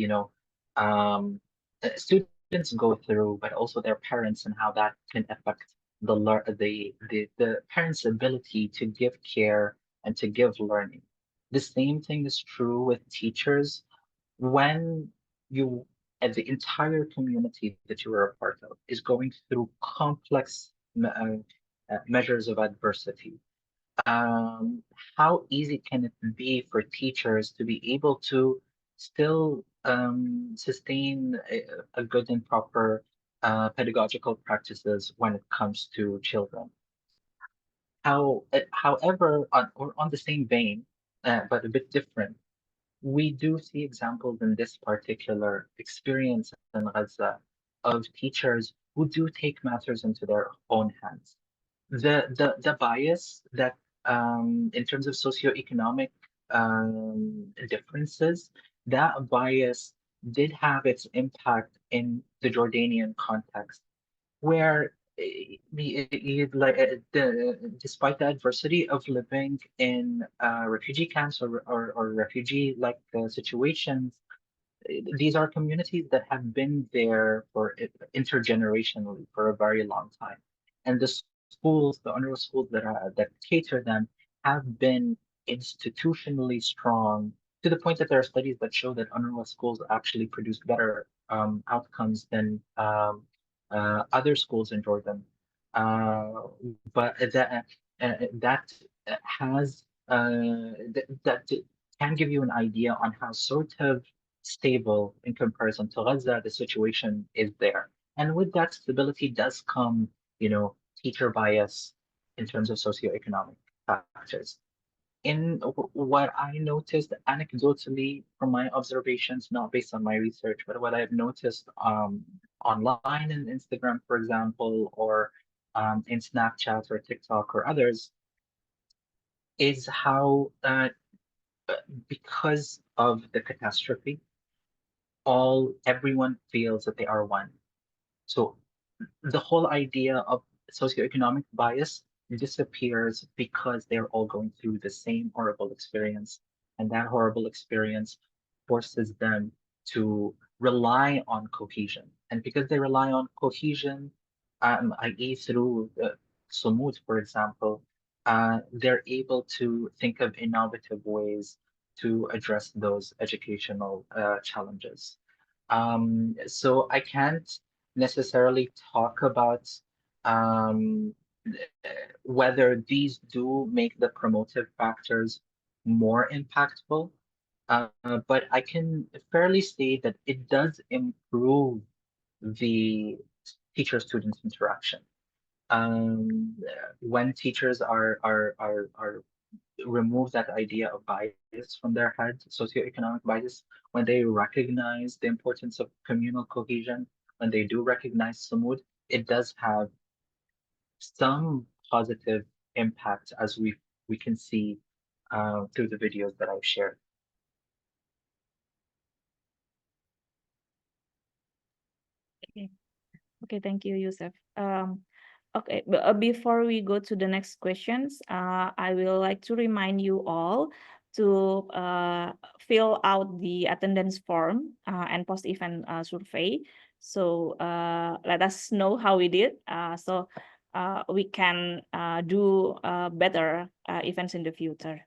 students go through, but also their parents and how that can affect the parents' ability to give care and to give learning. The same thing is true with teachers. When you and the entire community that you are a part of is going through complex measures of adversity, um, how easy can it be for teachers to be able to still sustain a good and proper pedagogical practices when it comes to children? However, on the same vein, but a bit different, we do see examples in this particular experience in Gaza of teachers who do take matters into their own hands. The bias that in terms of socioeconomic differences, that bias did have its impact in the Jordanian context, where despite the adversity of living in refugee camps or refugee like situations, these are communities that have been there for intergenerationally for a very long time, and the schools, the UNRWA schools that cater them, have been institutionally strong to the point that there are studies that show that UNRWA schools actually produce better outcomes than other schools in Jordan. But that has that can give you an idea on how sort of stable in comparison to Gaza the situation is there. And with that stability does come, teacher bias in terms of socioeconomic factors. What I noticed anecdotally from my observations, not based on my research, but what I've noticed online in Instagram, for example, or in Snapchat or TikTok or others, is how because of the catastrophe, everyone feels that they are one. So the whole idea of socioeconomic bias disappears because they're all going through the same horrible experience. And that horrible experience forces them to rely on cohesion. And because they rely on cohesion, i.e. through Sumud, for example, they're able to think of innovative ways to address those educational challenges. So I can't necessarily talk about um, whether these do make the promotive factors more impactful, but I can fairly say that it does improve the teacher-student interaction. When teachers are remove that idea of bias from their head, socioeconomic bias, when they recognize the importance of communal cohesion, when they do recognize Samud, it does have some positive impact, as we can see through the videos that I've shared. Okay, thank you, Yusuf. Okay, before we go to the next questions, I will like to remind you all to fill out the attendance form and post-event survey. So let us know how we did, so we can do better events in the future.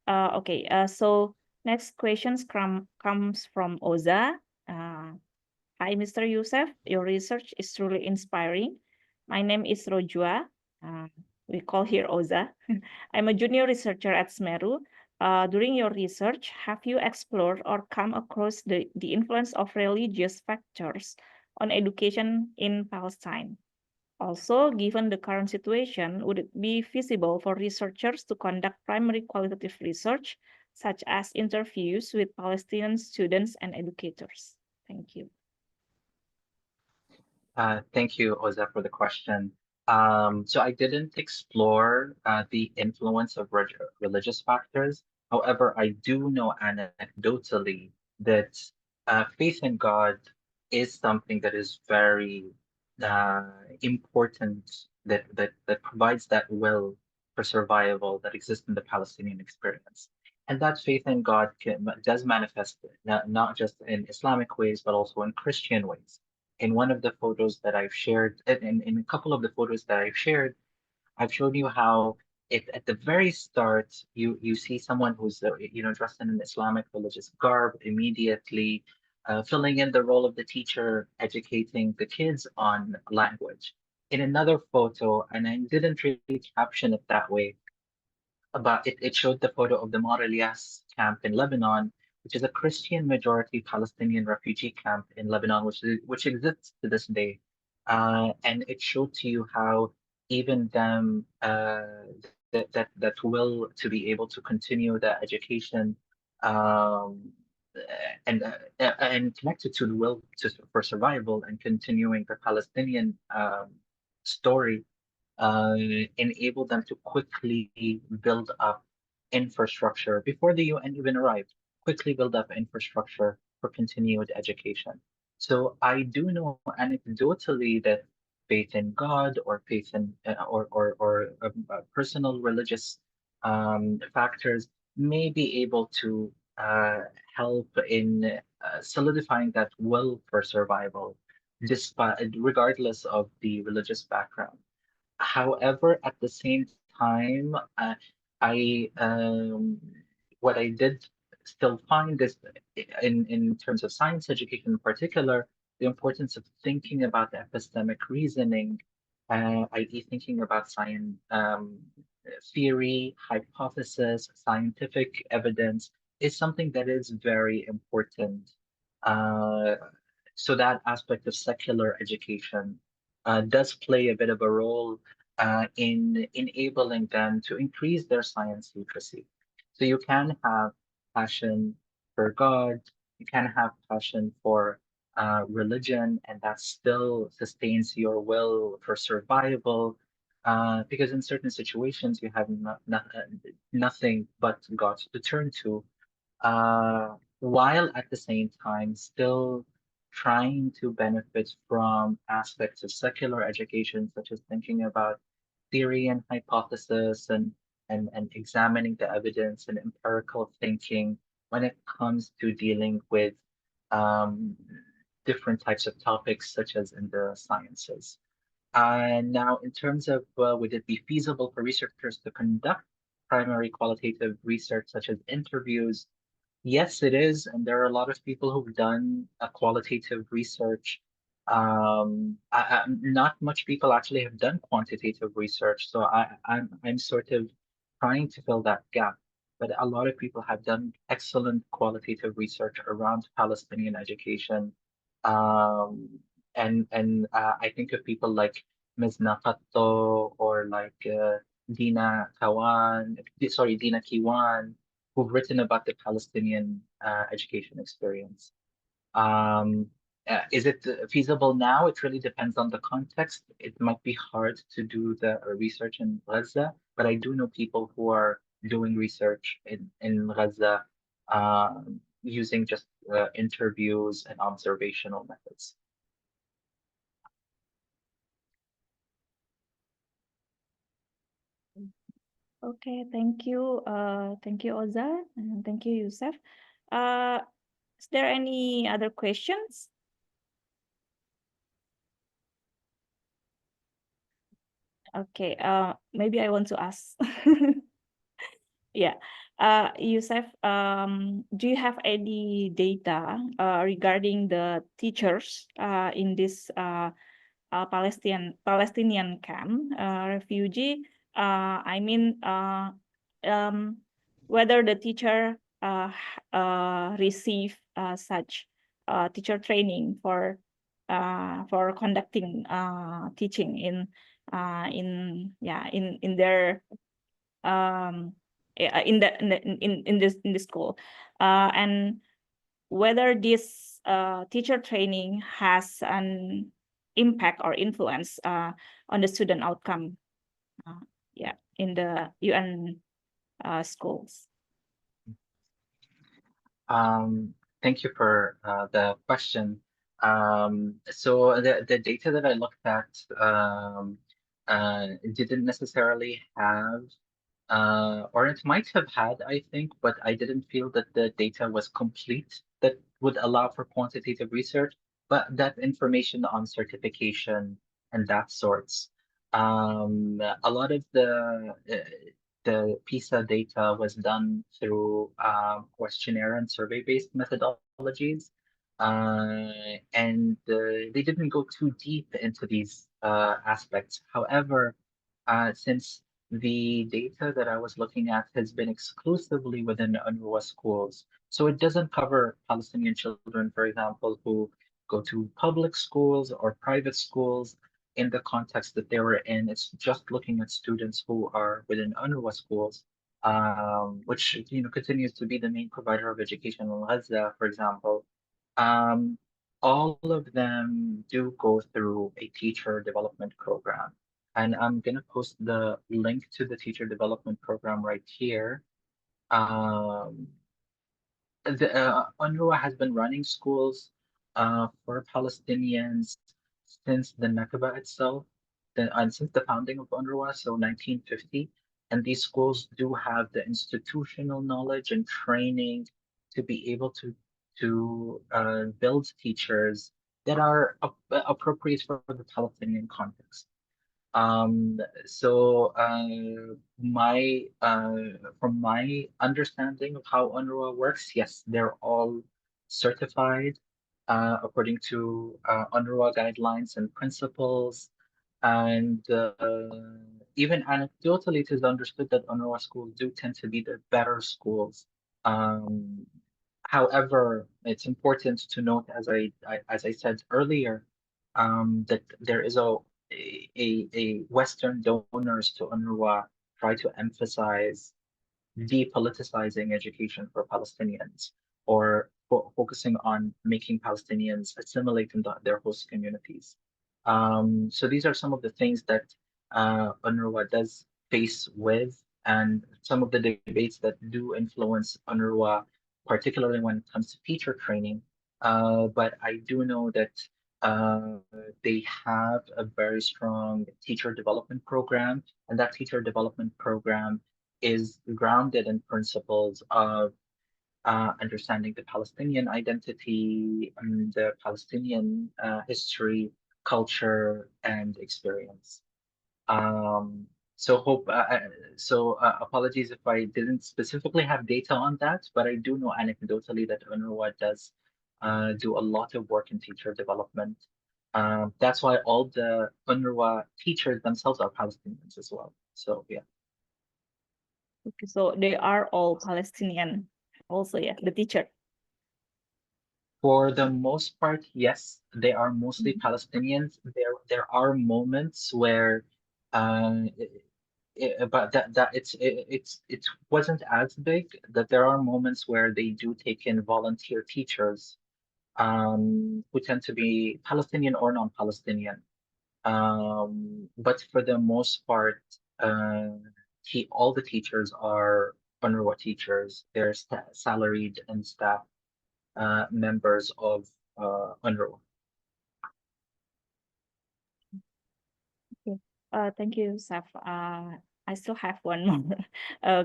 Okay, so next questions comes from Oza. Hi, Mr. Youssef. Your research is truly inspiring. My name is Rojua. We call here Oza. I'm a junior researcher at Smeru. During your research, have you explored or come across the influence of religious factors on education in Palestine? Also, given the current situation, would it be feasible for researchers to conduct primary qualitative research, such as interviews with Palestinian students and educators? Thank you. Thank you, Oza, for the question. So I didn't explore the influence of religious factors. However, I do know anecdotally that faith in God is something that is very important, that provides that will for survival that exists in the Palestinian experience. And that faith in God does manifest not just in Islamic ways, but also in Christian ways. In one of the photos that I've shared, in a couple of the photos that I've shared, I've shown you how at the very start you see someone who's dressed in an Islamic religious garb immediately filling in the role of the teacher, educating the kids on language. In another photo, and I didn't really caption it that way, but it showed the photo of the Mar Elias camp in Lebanon, which is a Christian majority Palestinian refugee camp in Lebanon, which exists to this day. And it showed to you how even them that will to be able to continue their education um, and connected to the will for survival and continuing the Palestinian story enable them to quickly build up infrastructure before the UN even arrived, quickly build up infrastructure for continued education. So I do know anecdotally that faith in God or faith in personal religious factors may be able to help in solidifying that will for survival, despite regardless of the religious background. However, at the same time, I what I did still find is in terms of science education in particular, the importance of thinking about the epistemic reasoning, i.e., thinking about science theory, hypothesis, scientific evidence is something that is very important. Uh, so that aspect of secular education does play a bit of a role in enabling them to increase their science literacy. So you can have passion for God, you can have passion for religion, and that still sustains your will for survival. Because in certain situations you have nothing but God to turn to, while at the same time still trying to benefit from aspects of secular education, such as thinking about theory and hypothesis and examining the evidence and empirical thinking when it comes to dealing with um, different types of topics, such as in the sciences. Now, in terms of would it be feasible for researchers to conduct primary qualitative research, such as interviews Yes, it is, and there are a lot of people who've done a qualitative research. Not much people actually have done quantitative research, so I'm sort of trying to fill that gap. But a lot of people have done excellent qualitative research around Palestinian education, um, and I think of people like Ms. Naqatto or like Dina Kawan, sorry, Dina Kiwan who've written about the Palestinian education experience. Um, is it feasible now? It really depends on the context. It might be hard to do the research in Gaza, but I do know people who are doing research in Gaza using just interviews and observational methods. Okay, thank you. Thank you, Oza, and thank you, Youssef. Is there any other questions? Okay, maybe I want to ask. Yeah. Youssef, do you have any data regarding the teachers in this Palestinian camp refugee? I mean, whether the teacher receive such teacher training for conducting teaching in their in the school, and whether this teacher training has an impact or influence on the student outcome, in the UN schools. Thank you for the question. So the data that I looked at didn't necessarily have, or it might have had, I think, but I didn't feel that the data was complete that would allow for quantitative research. But that information on certification and that sorts, a lot of the PISA data was done through questionnaire and survey-based methodologies. And they didn't go too deep into these aspects. However, since the data that I was looking at has been exclusively within UNRWA schools, so it doesn't cover Palestinian children, for example, who go to public schools or private schools in the context that they were in. It's just looking at students who are within UNRWA schools, which continues to be the main provider of education in Gaza, for example. Um, all of them do go through a teacher development program. And I'm going to post the link to the teacher development program right here. Um, UNRWA has been running schools for Palestinians since the Nakba itself, and since the founding of UNRWA, so 1950. And these schools do have the institutional knowledge and training to be able to build teachers that are appropriate for the Palestinian context. So my from my understanding of how UNRWA works, yes, they're all certified according to UNRWA guidelines and principles. And even anecdotally, it is understood that UNRWA schools do tend to be the better schools. Um, However, it's important to note, as I said earlier, that there is a Western donors to UNRWA try to emphasize depoliticizing education for Palestinians or focusing on making Palestinians assimilate in their host communities. So these are some of the things that UNRWA does face with, and some of the debates that do influence UNRWA, particularly when it comes to teacher training. But I do know that uh, they have a very strong teacher development program, and that teacher development program is grounded in principles of understanding the Palestinian identity and the Palestinian history, culture, and experience. Um, Apologies if I didn't specifically have data on that, but I do know anecdotally that UNRWA does do a lot of work in teacher development. That's why all the UNRWA teachers themselves are Palestinians as well. So yeah. Okay, so they are all Palestinian also, yeah, the teacher. For the most part, yes, they are mostly Palestinians. There are moments where, but it wasn't as big. That there are moments where they do take in volunteer teachers, who tend to be Palestinian or non-Palestinian. But for the most part, all the teachers are UNRWA teachers. They're salaried and staff members of UNRWA. Thank you, Saf. I still have one more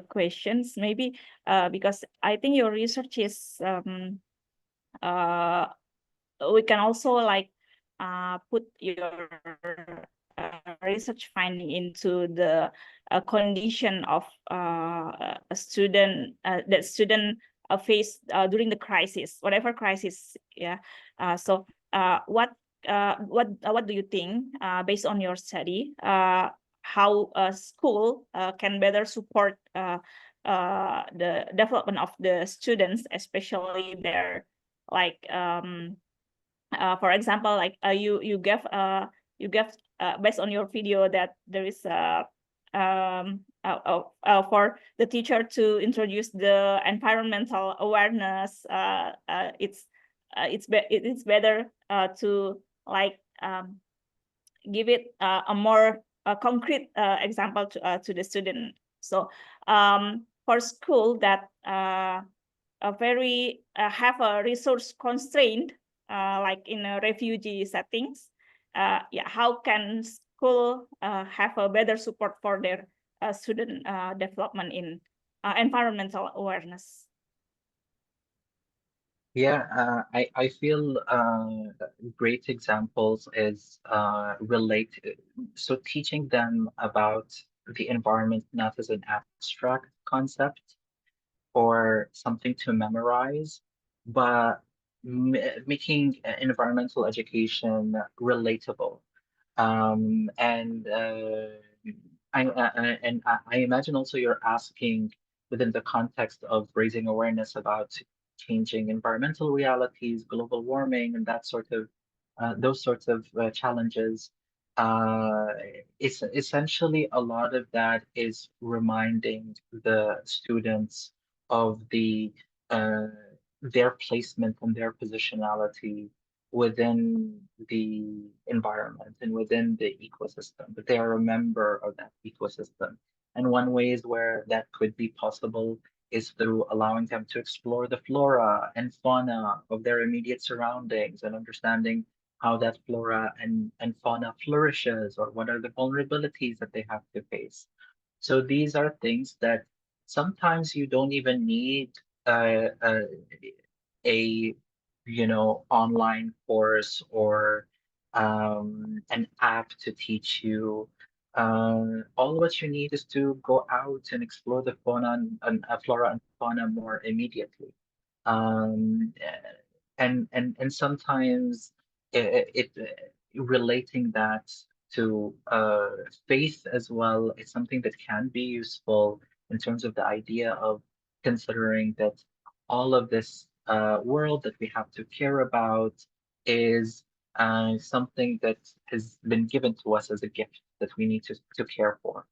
questions, maybe because I think your research is we can also like put your research finding into the condition of a student that student face during the crisis, whatever crisis. Yeah. So what do you think based on your study how a school can better support the development of the students, especially their like for example, like you gave based on your video that there is for the teacher to introduce the environmental awareness. It's better to like give it a more concrete example to the student. So for school that a very have a resource constraint, like in a refugee settings, yeah, how can school have a better support for their student development in environmental awareness? Yeah, I feel great examples is so teaching them about the environment not as an abstract concept or something to memorize, but making environmental education relatable. I imagine also you're asking within the context of raising awareness about changing environmental realities, global warming, and that sort of those sorts of challenges. It's essentially a lot of that is reminding the students of their placement and their positionality within the environment and within the ecosystem, that they are a member of that ecosystem. And one ways where that could be possible is through allowing them to explore the flora and fauna of their immediate surroundings and understanding how that flora and fauna flourishes or what are the vulnerabilities that they have to face. So these are things that sometimes you don't even need uh, uh, a online course or an app to teach you. All what you need is to go out and explore the fauna and flora and fauna more immediately. Um, and sometimes relating that to faith as well is something that can be useful in terms of the idea of considering that all of this world that we have to care about is something that has been given to us as a gift that we need to care for.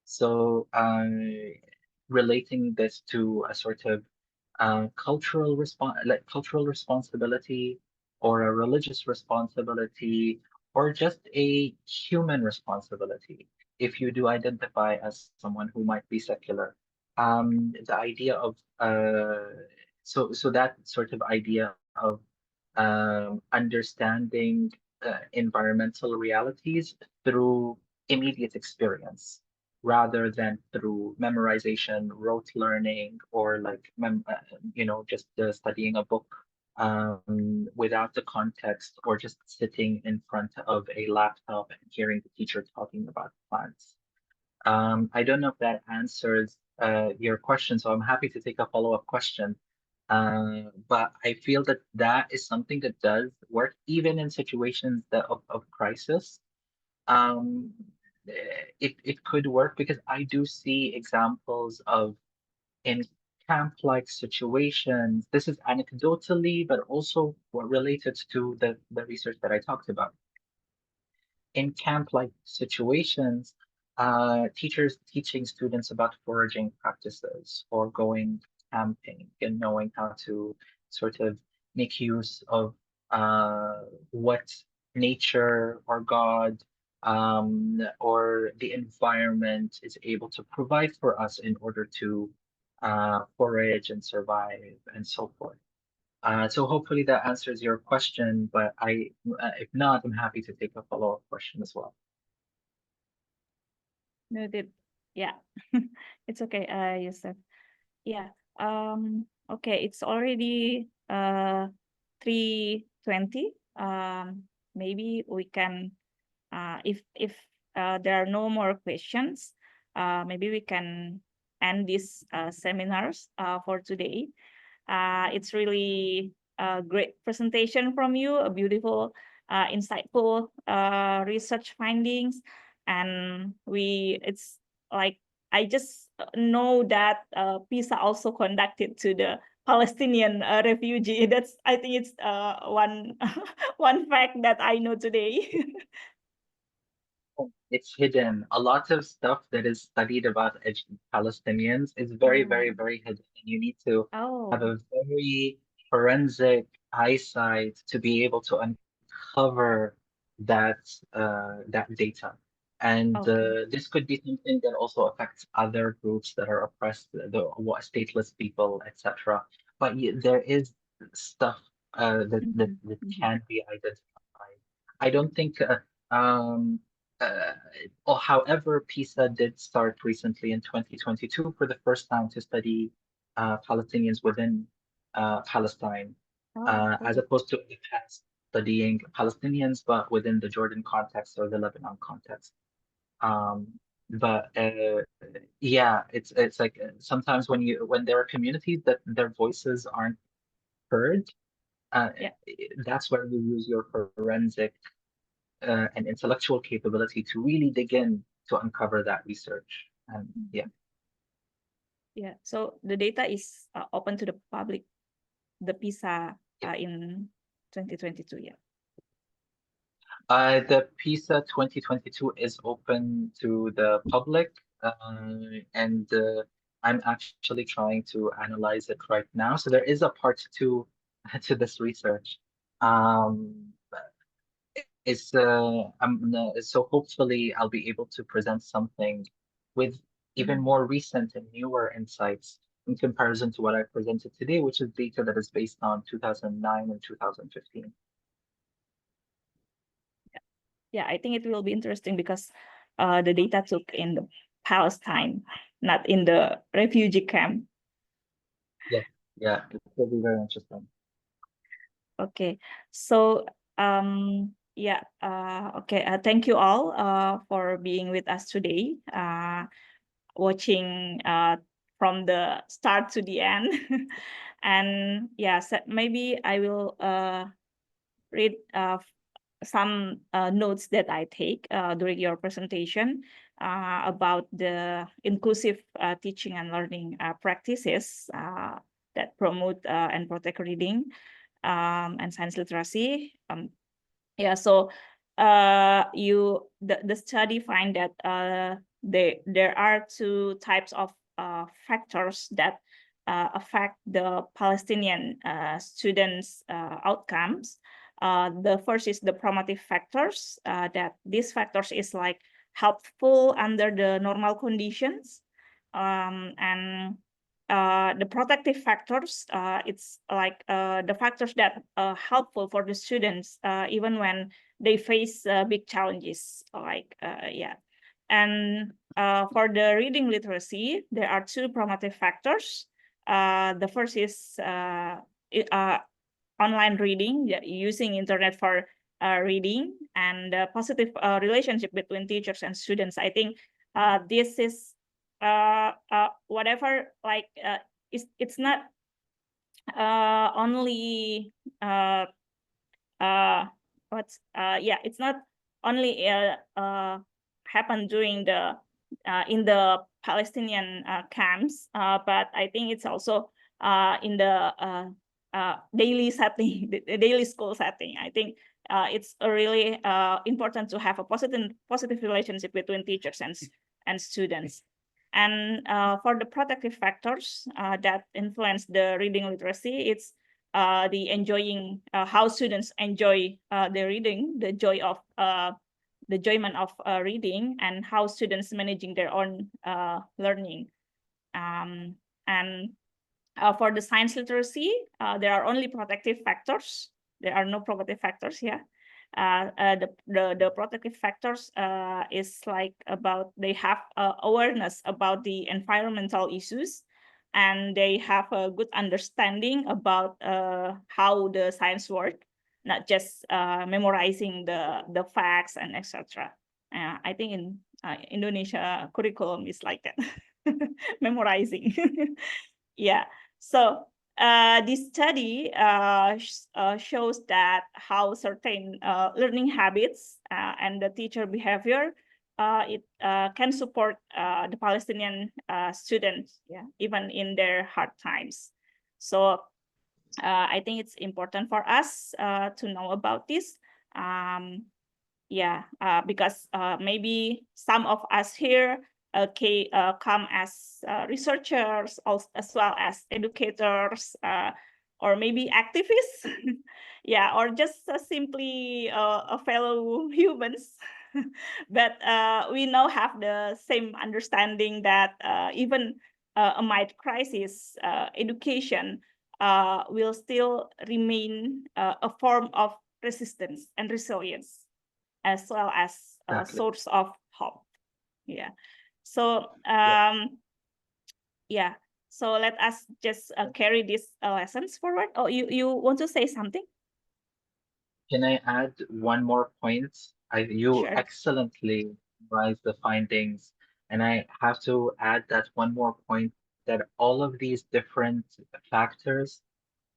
So relating this to a sort of cultural responsibility or a religious responsibility or just a human responsibility if you do identify as someone who might be secular. The idea of so that sort of idea of understanding environmental realities through immediate experience rather than through memorization, rote learning, or like just studying a book without the context, or just sitting in front of a laptop and hearing the teacher talking about plants. I don't know if that answers your question, so I'm happy to take a follow-up question. But I feel that that is something that does work even in situations of crisis. Um, it could work because I do see examples of in camp-like situations. This is anecdotally, but also related to the research that I talked about. In camp-like situations, teachers teaching students about foraging practices or going camping and knowing how to sort of make use of what nature or God or the environment is able to provide for us in order to forage and survive and so forth. So hopefully that answers your question, but if not, I'm happy to take a follow-up question as well. Noted. Yeah, it's okay, Yusuf. Yeah. Okay, it's already 3:20. Maybe we can if there are no more questions, maybe we can end this seminars for today. It's really a great presentation from you, a beautiful, insightful research findings. And it's like, I just know that PISA also conducted to the Palestinian refugee. I think it's one one fact that I know today. It's hidden. A lot of stuff that is studied about Palestinians is very, very, Oh. very hidden. And you need to have Oh, a very forensic eyesight to be able to uncover that data. And okay. this could be something that also affects other groups that are oppressed, stateless people, etc. But there is stuff that can be identified. I don't think um, uh, or however, PISA did start recently in 2022 for the first time to study Palestinians within Palestine, Oh, as cool. opposed to in the past studying Palestinians, but within the Jordan context or the Lebanon context. Um, but yeah, it's like sometimes when there are communities that their voices aren't heard, uh, Yeah. that's where you use your forensic and intellectual capability to really dig in to uncover that research. And yeah, Yeah. So the data is open to the public, the PISA in 2022. Yeah. the PISA 2022 is open to the public, and I'm actually trying to analyze it right now. So there is a part two to this research. Um, so hopefully I'll be able to present something with even more recent and newer insights in comparison to what I presented today, which is data that is based on 2009 and 2015. Yeah, I think it will be interesting because the data took in the Palestine, not in the refugee camp. Yeah, it will be very interesting. Okay, so yeah, okay. Thank you all for being with us today, watching from the start to the end. And yeah, so maybe I will read some notes that I take during your presentation about the inclusive teaching and learning practices that promote and protect reading and science literacy. Yeah, so the study find that there are two types of factors that affect the Palestinian students' outcomes. The first is the promotive factors, that these factors is like helpful under the normal conditions, and the protective factors, it's like the factors that are helpful for the students even when they face big challenges, like yeah. And for the reading literacy, there are two promotive factors. The first is online reading, using internet for reading, and the positive relationship between teachers and students. I think this is whatever, like it's not only it's not only happen during the in the Palestinian camps, but I think it's also in the daily setting, the daily school setting. I think it's a really important to have a positive relationship between teachers and students. And for the protective factors that influence the reading literacy, it's the enjoying how students enjoy the reading, the enjoyment of reading, and how students managing their own learning. And for the science literacy, there are only protective factors. There are no promotive factors here. The protective factors is like about they have awareness about the environmental issues, and they have a good understanding about how the science work, not just memorizing the facts and etc. I think in Indonesia curriculum is like that, memorizing. Yeah. So this study shows that how certain learning habits and the teacher behavior it can support the Palestinian students, yeah, even in their hard times. So I think it's important for us to know about this. Because maybe some of us here come as researchers, as well as educators, or maybe activists, yeah, or just simply a fellow humans. But we now have the same understanding that even amid crisis, education will still remain a form of resistance and resilience, as well as a Exactly. source of hope. Yeah. So so let us just carry these lessons forward. Oh, you want to say something? Can I add one more point? You Sure. excellently summarized the findings, and I have to add that one more point, that all of these different factors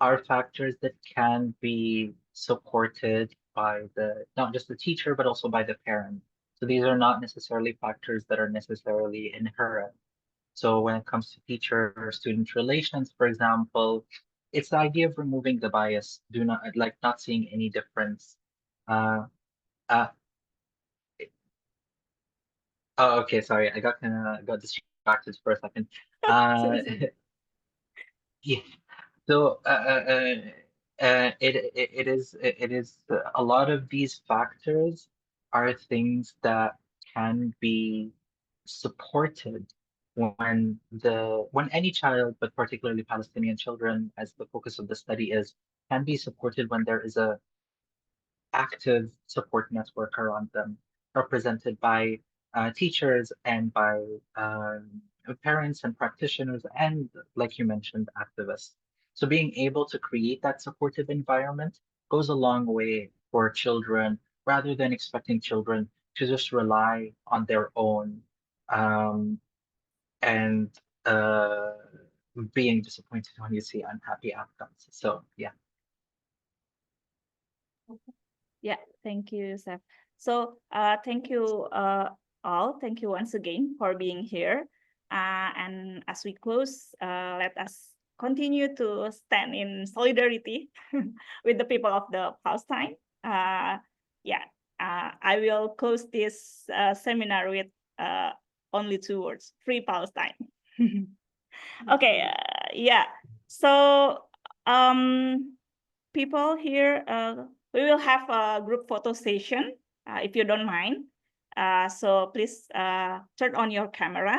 are factors that can be supported by not just the teacher, but also by the parent. So these are not necessarily factors that are necessarily inherent. So when it comes to teacher-student relations, for example, it's the idea of removing the bias, not seeing any difference. Uh, uh, oh, okay, sorry, I got distracted for a second. Yeah. So it is a lot of these factors are things that can be supported when any child, but particularly Palestinian children, as the focus of the study is, can be supported when there is a active support network around them, represented by teachers and by parents and practitioners, and like you mentioned, activists. So being able to create that supportive environment goes a long way for children, rather than expecting children to just rely on their own um, and being disappointed when you see unhappy outcomes. So yeah. Yeah, thank you, Seth. So thank you all. Thank you once again for being here. And as we close, let us continue to stand in solidarity with the people of the Palestine. I will close this seminar with only 2 words: Free Palestine. Okay, So people here, we will have a group photo session, if you don't mind. So please turn on your camera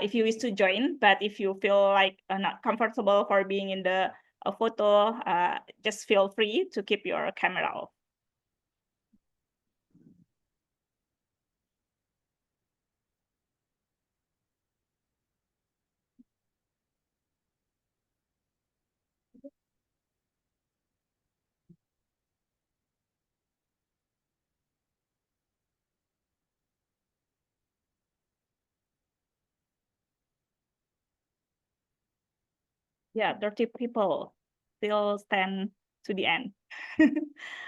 if you wish to join. But if you feel like not comfortable for being in the photo, just feel free to keep your camera off. Yeah, 30 people still stand to the end.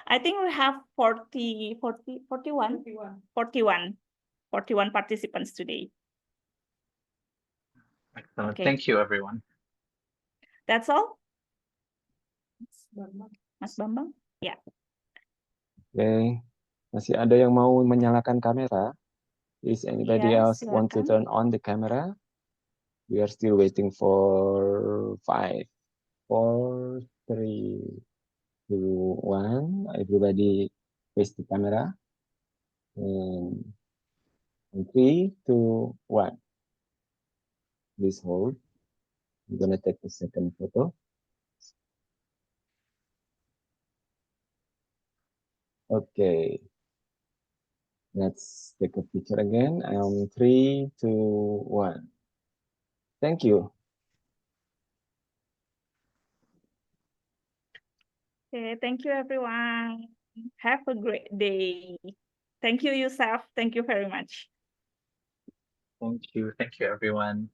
I think we have 41 participants today. Excellent. Okay. Thank you, everyone. That's all? Mas Bambang? Oke, masih ada yang mau menyalakan kamera? Is anybody Iya, else want to silakan. turn on the camera? We are still waiting for 5, 4, 3, 2, 1. Everybody face the camera. And 3, 2, 1. Please hold. I'm gonna take the second photo. Okay. Let's take a picture again. 3, 2, 1. Thank you. Okay, thank you, everyone. Have a great day. Thank you, Yusuf. Thank you very much. Thank you. Thank you, everyone.